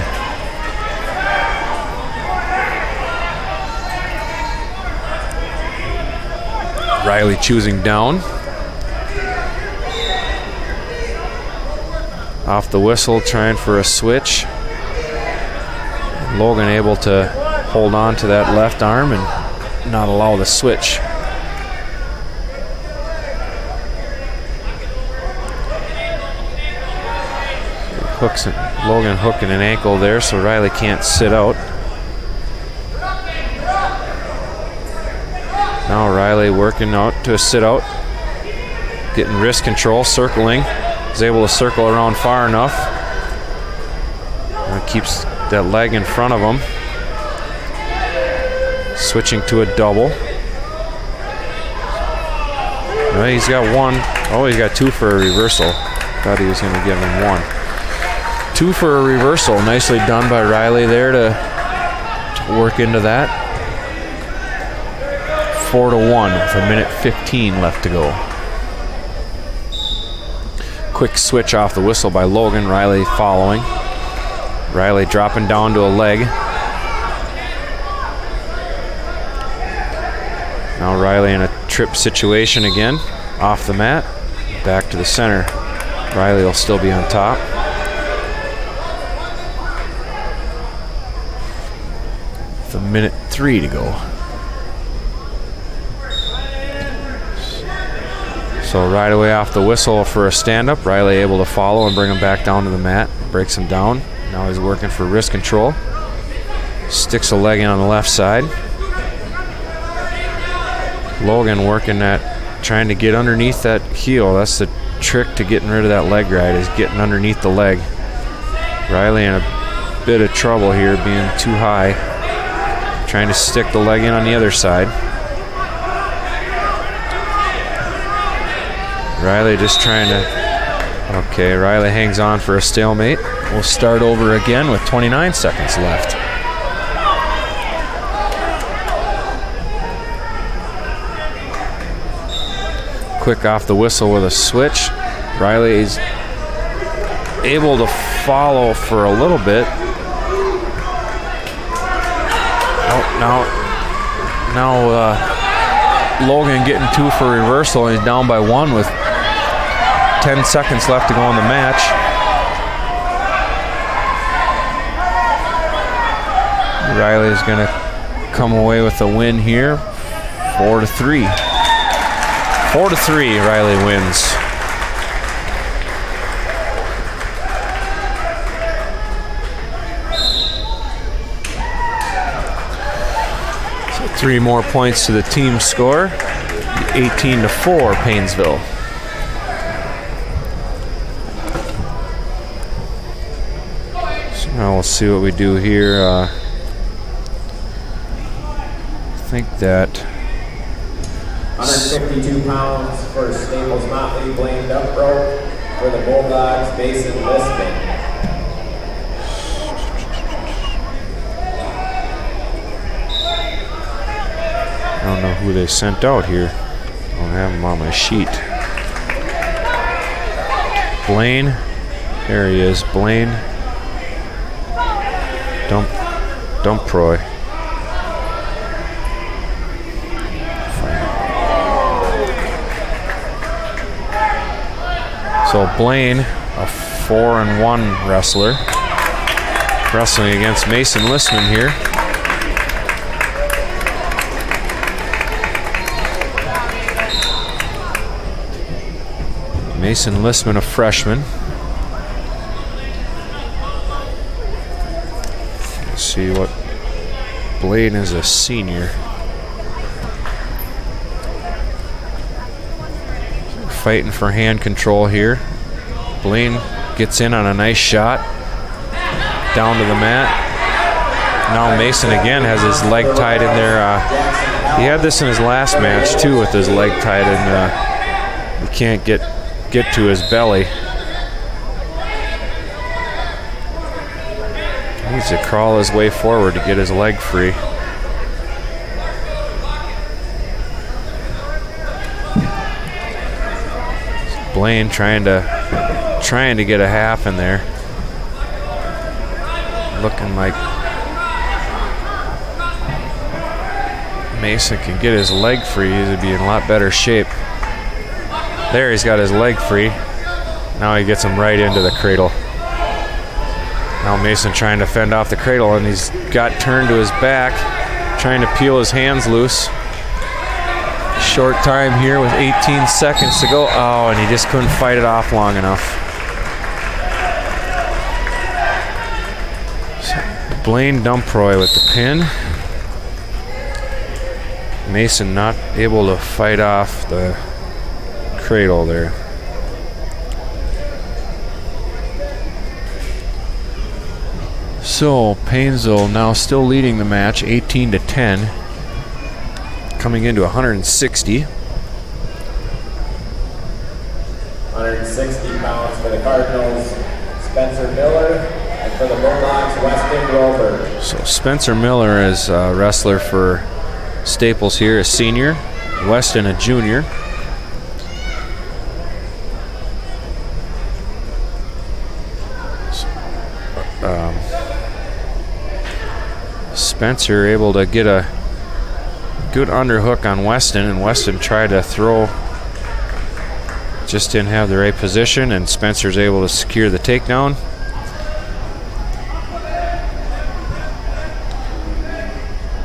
Riley choosing down. Off the whistle, trying for a switch. Logan able to hold on to that left arm and not allow the switch. Logan hooking an ankle there, so Riley can't sit out. Now Riley working out to a sit out, getting wrist control, circling. Is able to circle around far enough. Keeps that leg in front of him. Switching to a double. No, he's got one. Oh, he's got two for a reversal. Thought he was going to give him one. Two for a reversal. Nicely done by Riley there to work into that. 4-1 with a minute 15 left to go. Quick switch off the whistle by Logan. Riley following. Riley dropping down to a leg. Now Riley in a trip situation again. Off the mat. Back to the center. Riley will still be on top. With a minute 3 to go. So right away off the whistle for a stand-up. Riley able to follow and bring him back down to the mat. Breaks him down. Now he's working for wrist control. Sticks a leg in on the left side. Logan working that, trying to get underneath that heel. That's the trick to getting rid of that leg ride, is getting underneath the leg. Riley in a bit of trouble here, being too high. Trying to stick the leg in on the other side. Riley just trying to... Okay, Riley hangs on for a stalemate. We'll start over again with 29 seconds left. Quick off the whistle with a switch. Riley's able to follow for a little bit. Oh, now Logan getting two for reversal, and he's down by one with 10 seconds left to go in the match. Riley's going to come away with a win here. 4-3. 4-3, Riley wins. So 3 more points to the team score. 18-4, Paynesville. So now we'll see what we do here. I think that
152 pounds for Staples Motley, Blaine Dump Rope. For the Bulldogs, Mason Lisman.
I don't know who they sent out here. I don't have them on my sheet. Blaine. There he is, Blaine. Dumproy. So Blaine, a 4-1 wrestler, wrestling against Mason Lisman here. Mason Lisman, a freshman. Let's see what Blaine is, a senior. Fighting for hand control here. Blaine gets in on a nice shot. Down to the mat. Now Mason again has his leg tied in there. He had this in his last match too, with his leg tied in. He can't get to his belly. Needs to crawl his way forward to get his leg free. Blaine trying to get a half in there. Looking like Mason can get his leg free. He'd be in a lot better shape. There, he's got his leg free. Now he gets him right into the cradle. Now Mason trying to fend off the cradle, and he's got turned to his back, trying to peel his hands loose. Short time here with 18 seconds to go. Oh, and he just couldn't fight it off long enough. So Blaine Dumproy with the pin. Mason not able to fight off the cradle there. So Paynesville now still leading the match 18-10, coming into 160.
160 pounds for the Cardinals, Spencer Miller, and for the Bulldogs, Weston Grover.
So Spencer Miller is a wrestler for Staples here, a senior. Weston a junior. Spencer able to get a good underhook on Weston, and Weston tried to throw, just didn't have the right position, and Spencer's able to secure the takedown.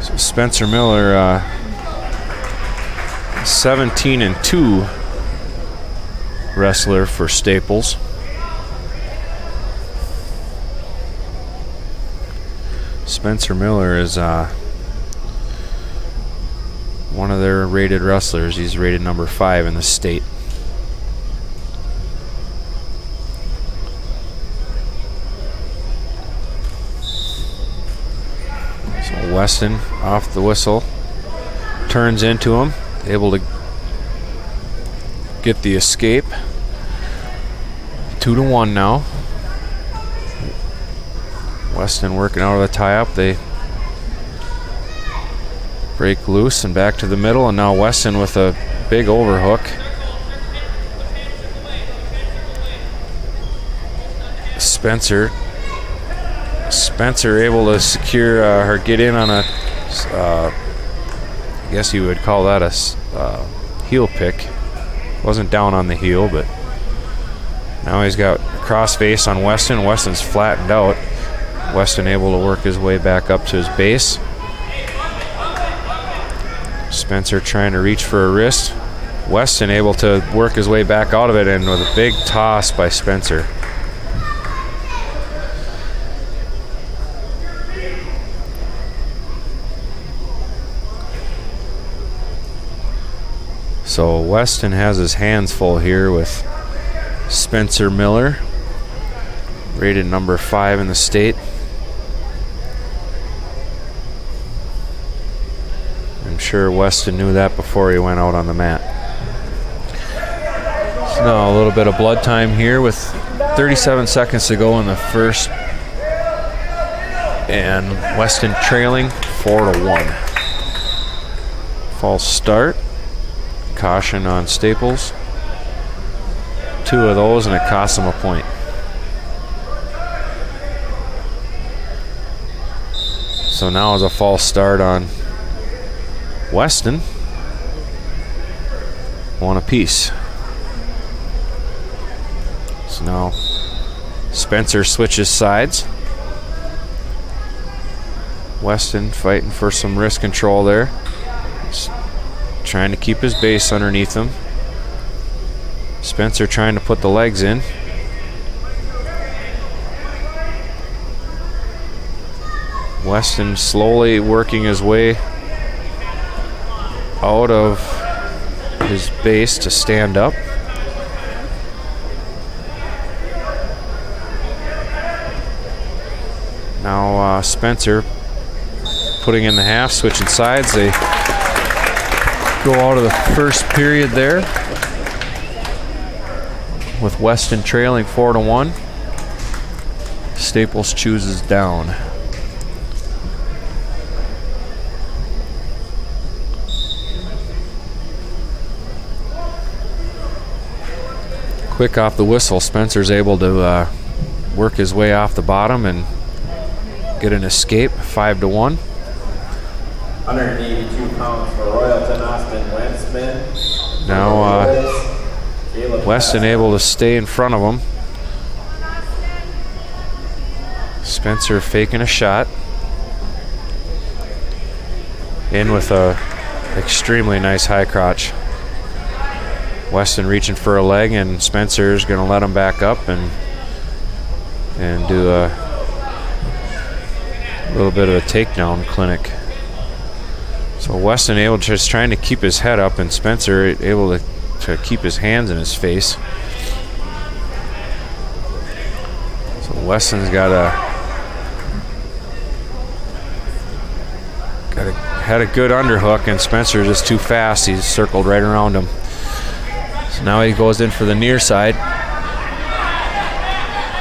So Spencer Miller, 17-2 wrestler for Staples. Spencer Miller is one of their rated wrestlers. He's rated number 5 in the state. So Weston off the whistle, turns into him, able to get the escape. 2-1 now. Weston working out of the tie-up. They break loose and back to the middle, and now Weston with a big overhook. Spencer able to secure or get in on a, I guess you would call that a heel pick. Wasn't down on the heel, but now he's got cross face on Weston. Weston's flattened out. Weston able to work his way back up to his base. Spencer trying to reach for a wrist. Weston able to work his way back out of it, and with a big toss by Spencer. So Weston has his hands full here with Spencer Miller, rated number 5 in the state. I'm sure Weston knew that before he went out on the mat. So now a little bit of blood time here with 37 seconds to go in the first, and Weston trailing 4-1. False start. Caution on Staples. 2 of those, and it costs him a point. So now is a false start on Weston. 1 apiece. So now Spencer switches sides. Weston fighting for some wrist control there. Just trying to keep his base underneath him. Spencer trying to put the legs in. Weston slowly working his way out of his base to stand up. Now Spencer putting in the half, switching sides. They go out of the first period there with Weston trailing 4-1. Staples chooses down. Quick off the whistle, Spencer's able to work his way off the bottom and get an escape, 5-1.
182 pounds for Royalton, Austin Wensman.
Now Weston able to stay in front of him. Spencer faking a shot. In with a extremely nice high crotch. Weston reaching for a leg, and Spencer's going to let him back up and do a little bit of a takedown clinic. So Weston able to just trying to keep his head up, and Spencer able to keep his hands in his face. So Weston's had a good underhook, and Spencer just too fast. He's circled right around him. So now he goes in for the near side,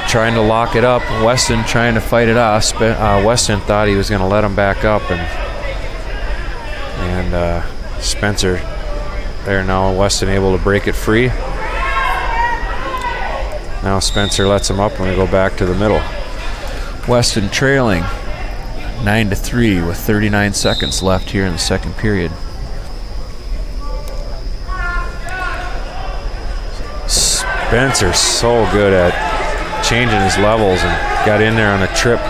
trying to lock it up. Weston trying to fight it off. Weston thought he was going to let him back up, and Spencer there now. Weston able to break it free. Now Spencer lets him up, and we go back to the middle. Weston trailing 9-3 with 39 seconds left here in the second period. Spencer's so good at changing his levels, and got in there on a trip.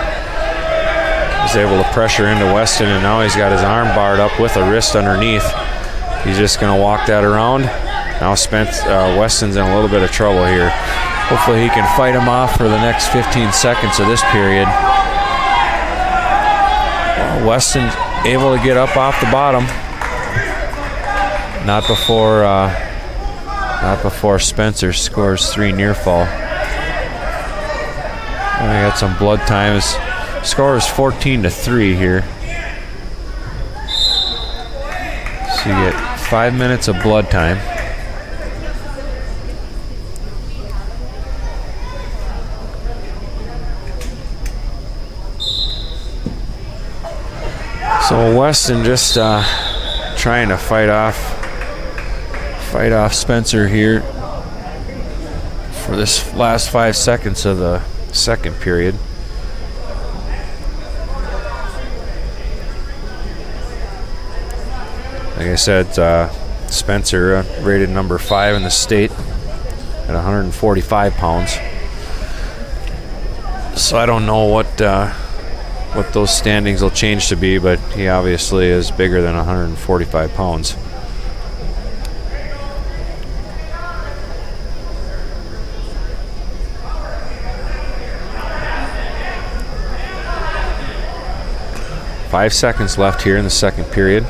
He's able to pressure into Weston, and now he's got his arm barred up with a wrist underneath. He's just going to walk that around. Now Weston's in a little bit of trouble here. Hopefully he can fight him off for the next 15 seconds of this period. Weston's able to get up off the bottom. Not before Spencer scores 3 near fall. And I got some blood time. His score is 14-3 here. So you get 5 minutes of blood time. So Weston just trying to fight off Spencer here for this last 5 seconds of the second period. Like I said, Spencer rated number 5 in the state at 145 pounds. So I don't know what those standings will change to be, but he obviously is bigger than 145 pounds. Five seconds left here in the second period.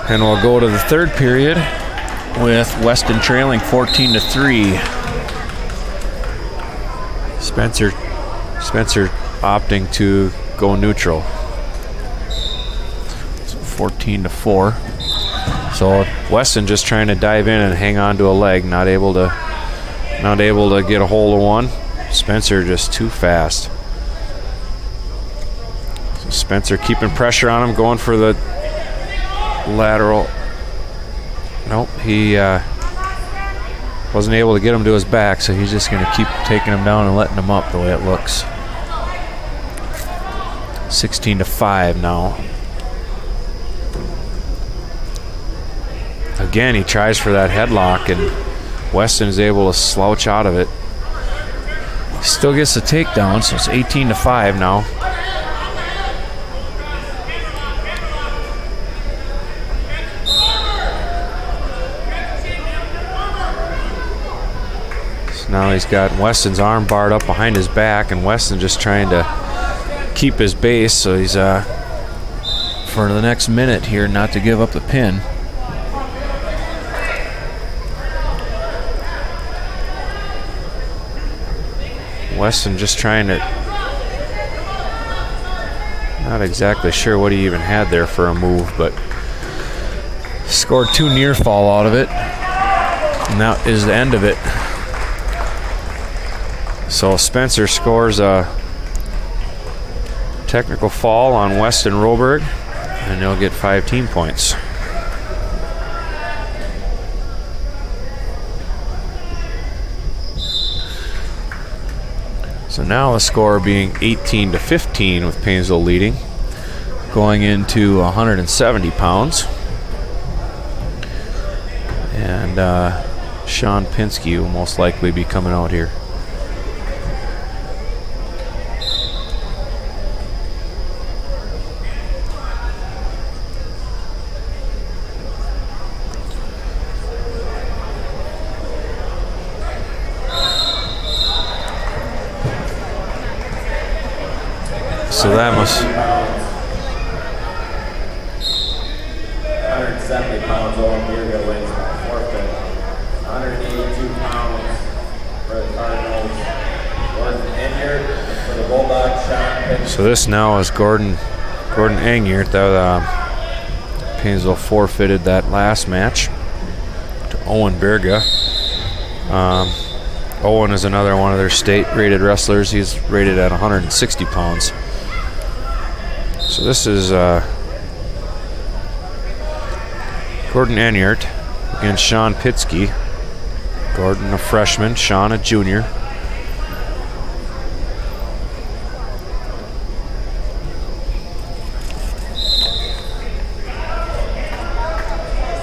And we'll go to the third period with Weston trailing 14-3. Spencer opting to go neutral. So 14-4. So Weston just trying to dive in and hang on to a leg, not able to get a hold of one. Spencer just too fast. So Spencer keeping pressure on him, going for the lateral. Nope, he wasn't able to get him to his back, so he's just going to keep taking him down and letting him up the way it looks. 16-5 now. Again, he tries for that headlock, and Weston is able to slouch out of it. He still gets the takedown, so it's 18-5 now. Now he's got Weston's arm barred up behind his back, and Weston just trying to keep his base, so he's for the next minute here not to give up the pin. Weston just trying to, not exactly sure what he even had there for a move, but scored 2 near fall out of it, and that is the end of it. So Spencer scores a technical fall on Weston Roberg, and they'll get 5 team points. So now the score being 18-15 with Paynesville leading, going into 170 pounds. And Sean Pinsky will most likely be coming out here. So that must
170 pounds Owen Beerville wins by forfeit. 182 pounds for the Cardinals. Gordon Enyart for the Bulldog shot.
So this now is Gordon Enyart. That Paynesville forfeited that last match to Owen Berga. Owen is another one of their state-rated wrestlers. He's rated at 160 pounds. So this is Gordon Enyart against Sean Pinsky. Gordon a freshman, Sean a junior.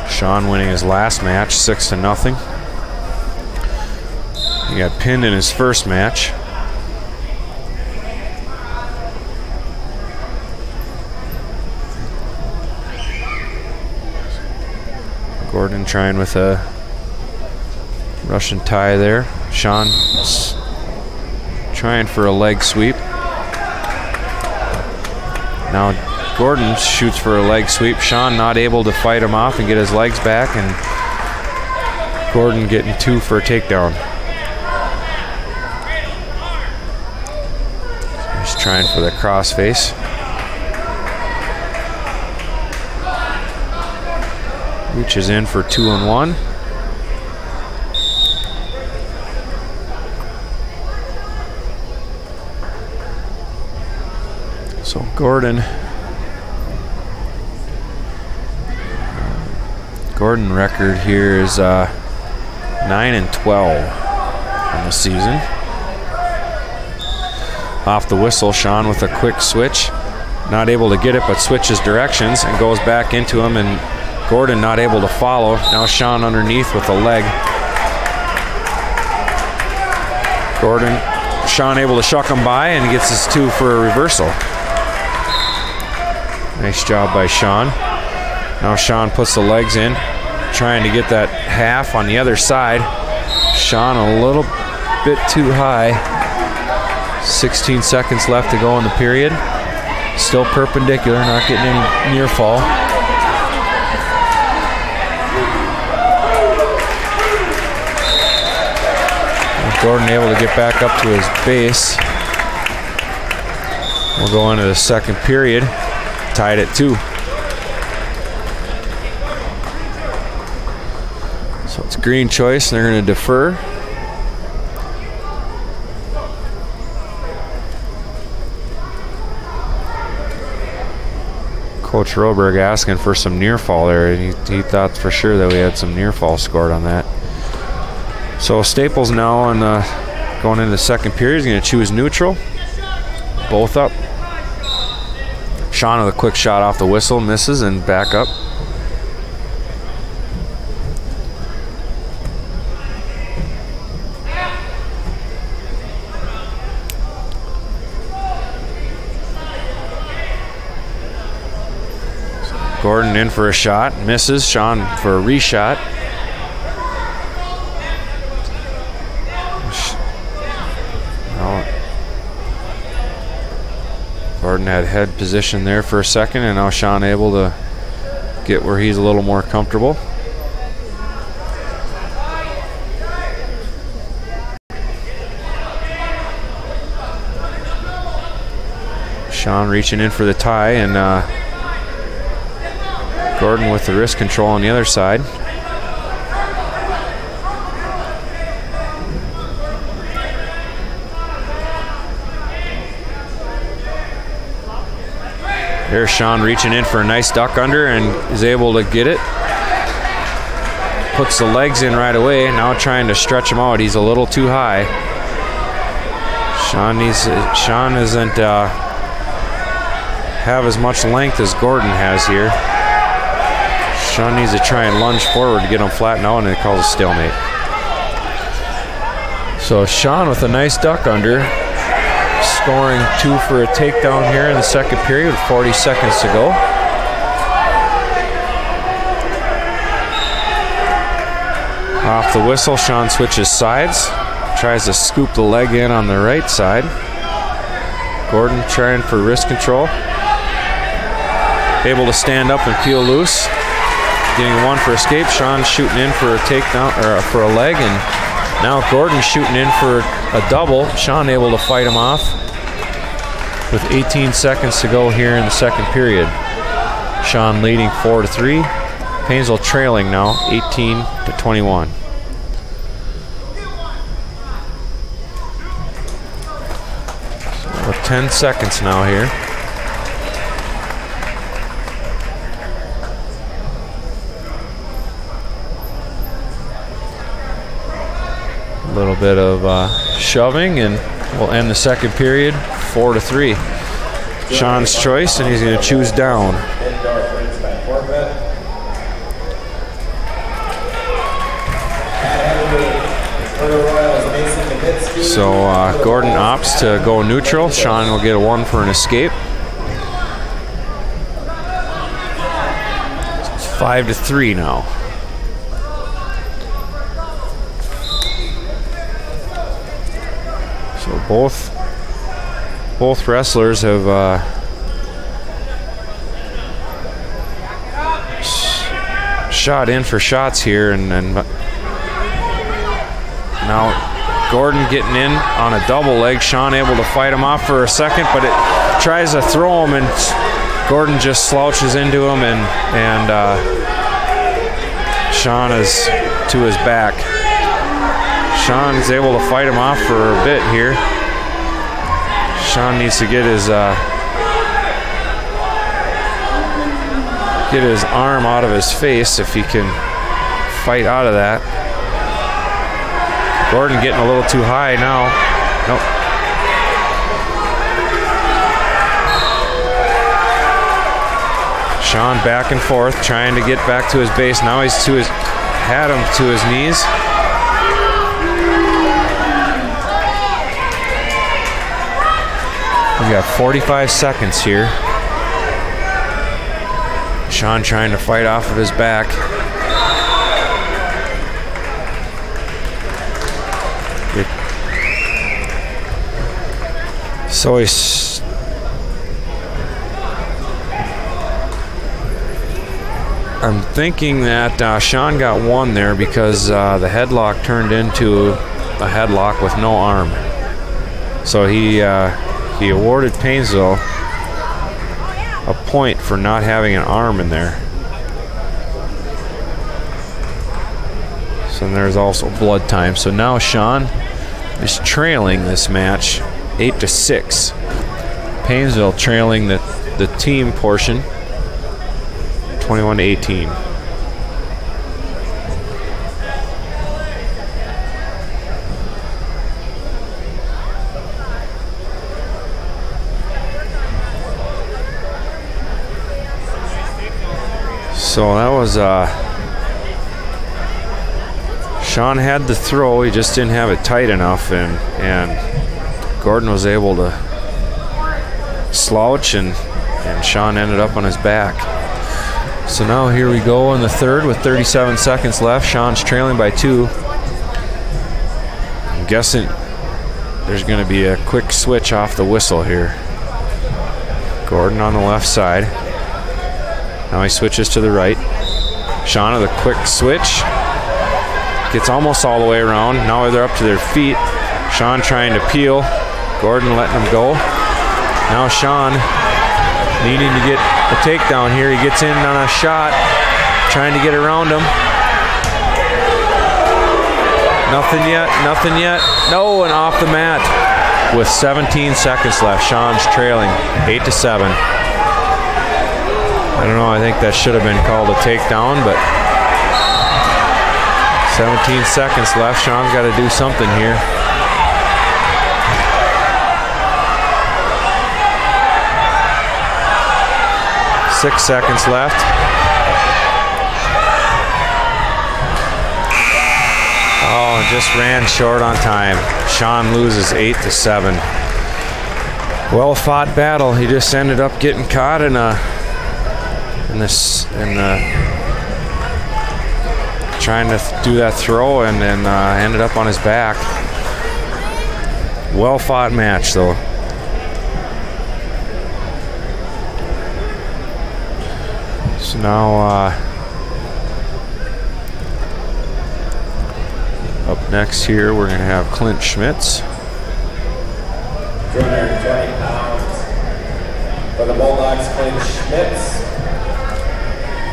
Sean winning his last match 6-0. He got pinned in his first match. Gordon trying with a Russian tie there. Sean trying for a leg sweep. Now Gordon shoots for a leg sweep. Sean not able to fight him off and get his legs back, and Gordon getting 2 for a takedown. He's trying for the crossface. Reaches in for 2-1. So Gordon record here is 9-12 in the season. Off the whistle, Sean with a quick switch, not able to get it, but switches directions and goes back into him, and Gordon not able to follow. Now Sean underneath with a leg. Sean able to shuck him by and gets his 2 for a reversal. Nice job by Sean. Now Sean puts the legs in, trying to get that half on the other side. Sean a little bit too high. 16 seconds left to go in the period. Still perpendicular, not getting any near fall. Gordon able to get back up to his base. We'll go into the second period, tied at 2. So it's green choice, and they're going to defer. Coach Roberg asking for some near fall there. He thought for sure that we had some near fall scored on that. So Staples now on going into the second period is going to choose neutral. Both up. Sean with a quick shot off the whistle, misses, and back up. Gordon in for a shot, misses. Sean for a reshot. Gordon had head position there for a second, and now Sean able to get where he's a little more comfortable. Sean reaching in for the tie, and Gordon with the wrist control on the other side. There's Sean reaching in for a nice duck under and is able to get it. Puts the legs in right away. Now trying to stretch him out. He's a little too high. Sean doesn't have as much length as Gordon has here. Sean needs to try and lunge forward to get him flattened out, and it calls a stalemate. So Sean with a nice duck under, scoring 2 for a takedown here in the second period with 40 seconds to go. Off the whistle, Sean switches sides, tries to scoop the leg in on the right side. Gordon trying for wrist control. Able to stand up and peel loose. Getting 1 for escape. Sean shooting in for a takedown, or for a leg, and now Gordon shooting in for a double. Sean able to fight him off with 18 seconds to go here in the second period. Sean leading 4-3. Paynesville trailing now 18-21. So 10 seconds now here. A little bit of shoving, and we'll end the second period 4-3. Sean's choice, and he's going to choose down. So Gordon opts to go neutral. Sean will get a 1 for an escape. It's 5-3 now. So both wrestlers have shot in for shots here, and now Gordon getting in on a double leg. Sean able to fight him off for a second, but it tries to throw him, and Gordon just slouches into him, and Sean is to his back. Sean's able to fight him off for a bit here. Sean needs to get his arm out of his face if he can fight out of that. Gordon getting a little too high now. Nope. Sean back and forth, trying to get back to his base. Now he's had him to his knees. We got 45 seconds here. Sean trying to fight off of his back. So I'm thinking that Sean got 1 there because the headlock turned into a headlock with no arm. So he awarded Paynesville a point for not having an arm in there. So there's also blood time. So now Sean is trailing this match 8-6. Paynesville trailing the team portion 21-18. So that was Sean had the throw, he just didn't have it tight enough, and Gordon was able to slouch, and Sean ended up on his back. So now here we go in the third with 37 seconds left. Sean's trailing by 2. I'm guessing there's going to be a quick switch off the whistle here. Gordon on the left side. Now he switches to the right. Sean with a quick switch. Gets almost all the way around. Now they're up to their feet. Sean trying to peel. Gordon letting him go. Now Sean needing to get a takedown here. He gets in on a shot. Trying to get around him. Nothing yet. Nothing yet. No, and off the mat with 17 seconds left. Sean's trailing 8-7. I don't know, I think that should have been called a takedown, but 17 seconds left. Sean's got to do something here. Six seconds left. Oh, just ran short on time. Sean loses 8-7. Well fought battle. He just ended up getting caught in trying to do that throw, and then ended up on his back. Well fought match though. So now up next here we're going to have Clint Schmitz.
220 pounds for the Bulldogs, Clint Schmitz.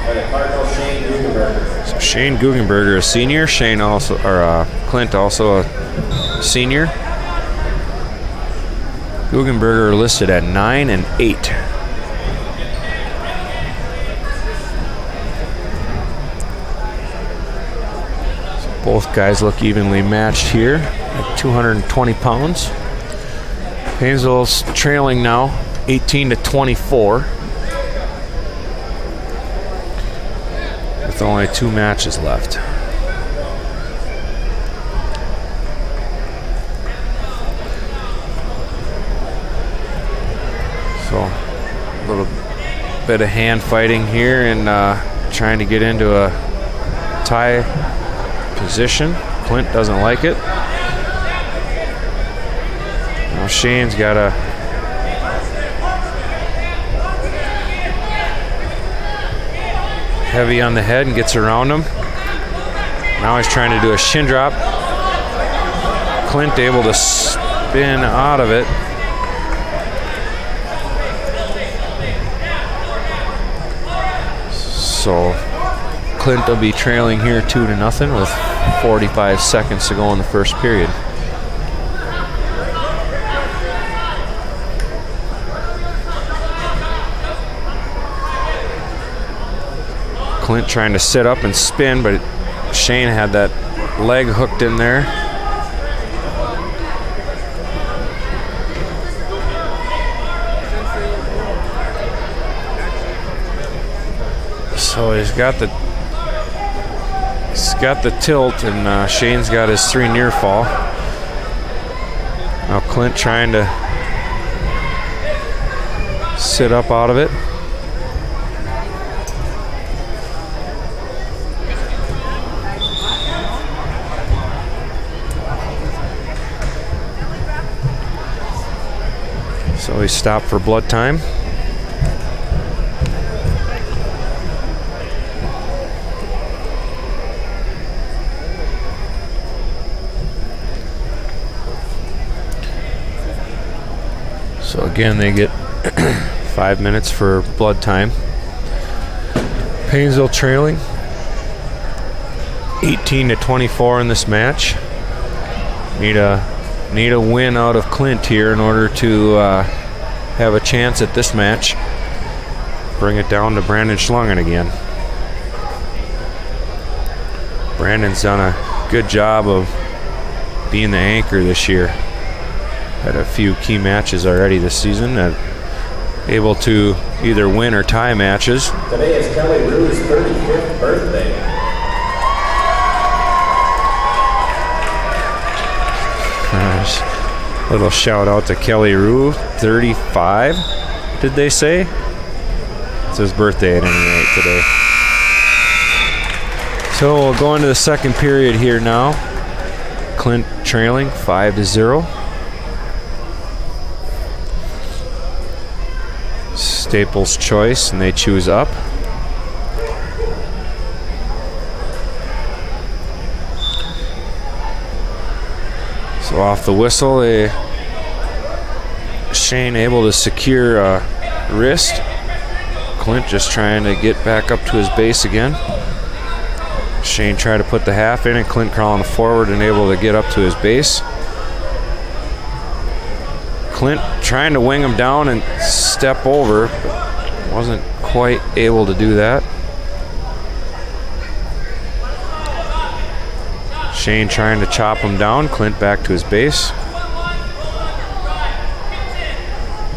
For the Cardinals, Shane Guggenberger.
So Shane Guggenberger, a senior. Shane also, or Clint also a senior. Guggenberger listed at 9 and 8. So both guys look evenly matched here at 220 pounds. Paynesville's trailing now 18-24. With only 2 matches left. So a little bit of hand fighting here and trying to get into a tie position. Clint doesn't like it. Now Shane's got a heavy on the head and gets around him. Now he's trying to do a shin drop. Clint able to spin out of it. So Clint will be trailing here 2-0 with 45 seconds to go in the first period. Clint trying to sit up and spin, but Shane had that leg hooked in there. So he's got the tilt, and Shane's got his 3 near fall. Now Clint trying to sit up out of it. So he stopped for blood time. So again, they get 5 minutes for blood time. Paynesville trailing 18-24 in this match. Need a win out of Clint here in order to have a chance at this match. Bring it down to Brandon Schlungen again. Brandon's done a good job of being the anchor this year. Had a few key matches already this season, able to either win or tie matches.
Today is Kelly Rue's 35th birthday.
Little shout out to Kelly Rue, 35, did they say? It's his birthday at any rate today. So we'll go into the second period here now. Clint trailing 5-0. Staples choice, and they choose up. So off the whistle, Shane able to secure a wrist. Clint just trying to get back up to his base again. Shane tried to put the half in, and Clint crawling forward and able to get up to his base. Clint trying to wing him down and step over, but wasn't quite able to do that. Shane trying to chop him down. Clint back to his base.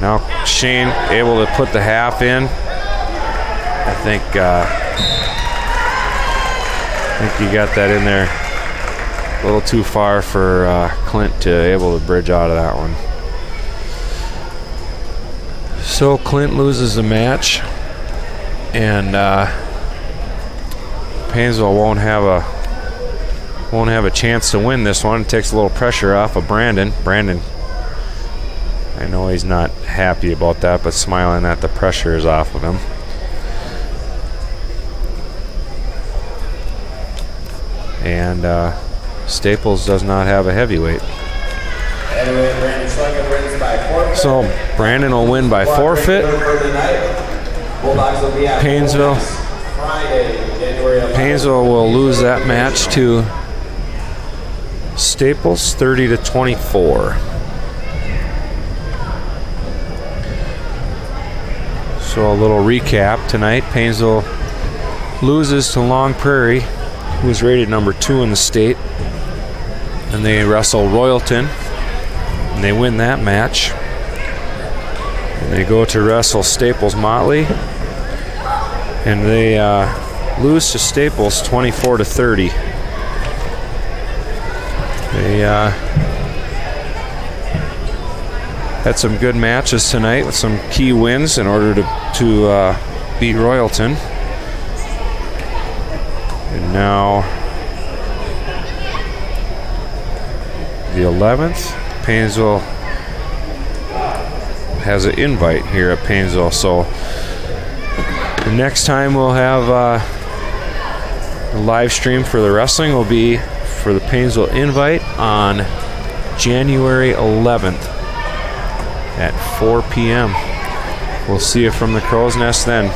Now Shane able to put the half in. I think he got that in there a little too far for Clint to able to bridge out of that one. So Clint loses the match, and Paynesville won't have a chance to win this one. It takes a little pressure off of Brandon. Brandon, I know he's not happy about that, but smiling that the pressure is off of him. And Staples does not have a heavyweight. So Brandon will win by forfeit. Paynesville will lose that match to Staples 30-24. So a little recap tonight. Paynesville loses to Long Prairie, who was rated number 2 in the state. And they wrestle Royalton, and they win that match. And they go to wrestle Staples Motley, and they lose to Staples 24-30. They had some good matches tonight with some key wins in order to beat Royalton. And now the 11th, Paynesville has an invite here at Paynesville. So the next time we'll have a live stream for the wrestling will be for the Paynesville invite on January 11th at 4 p.m. We'll see you from the Crow's Nest then.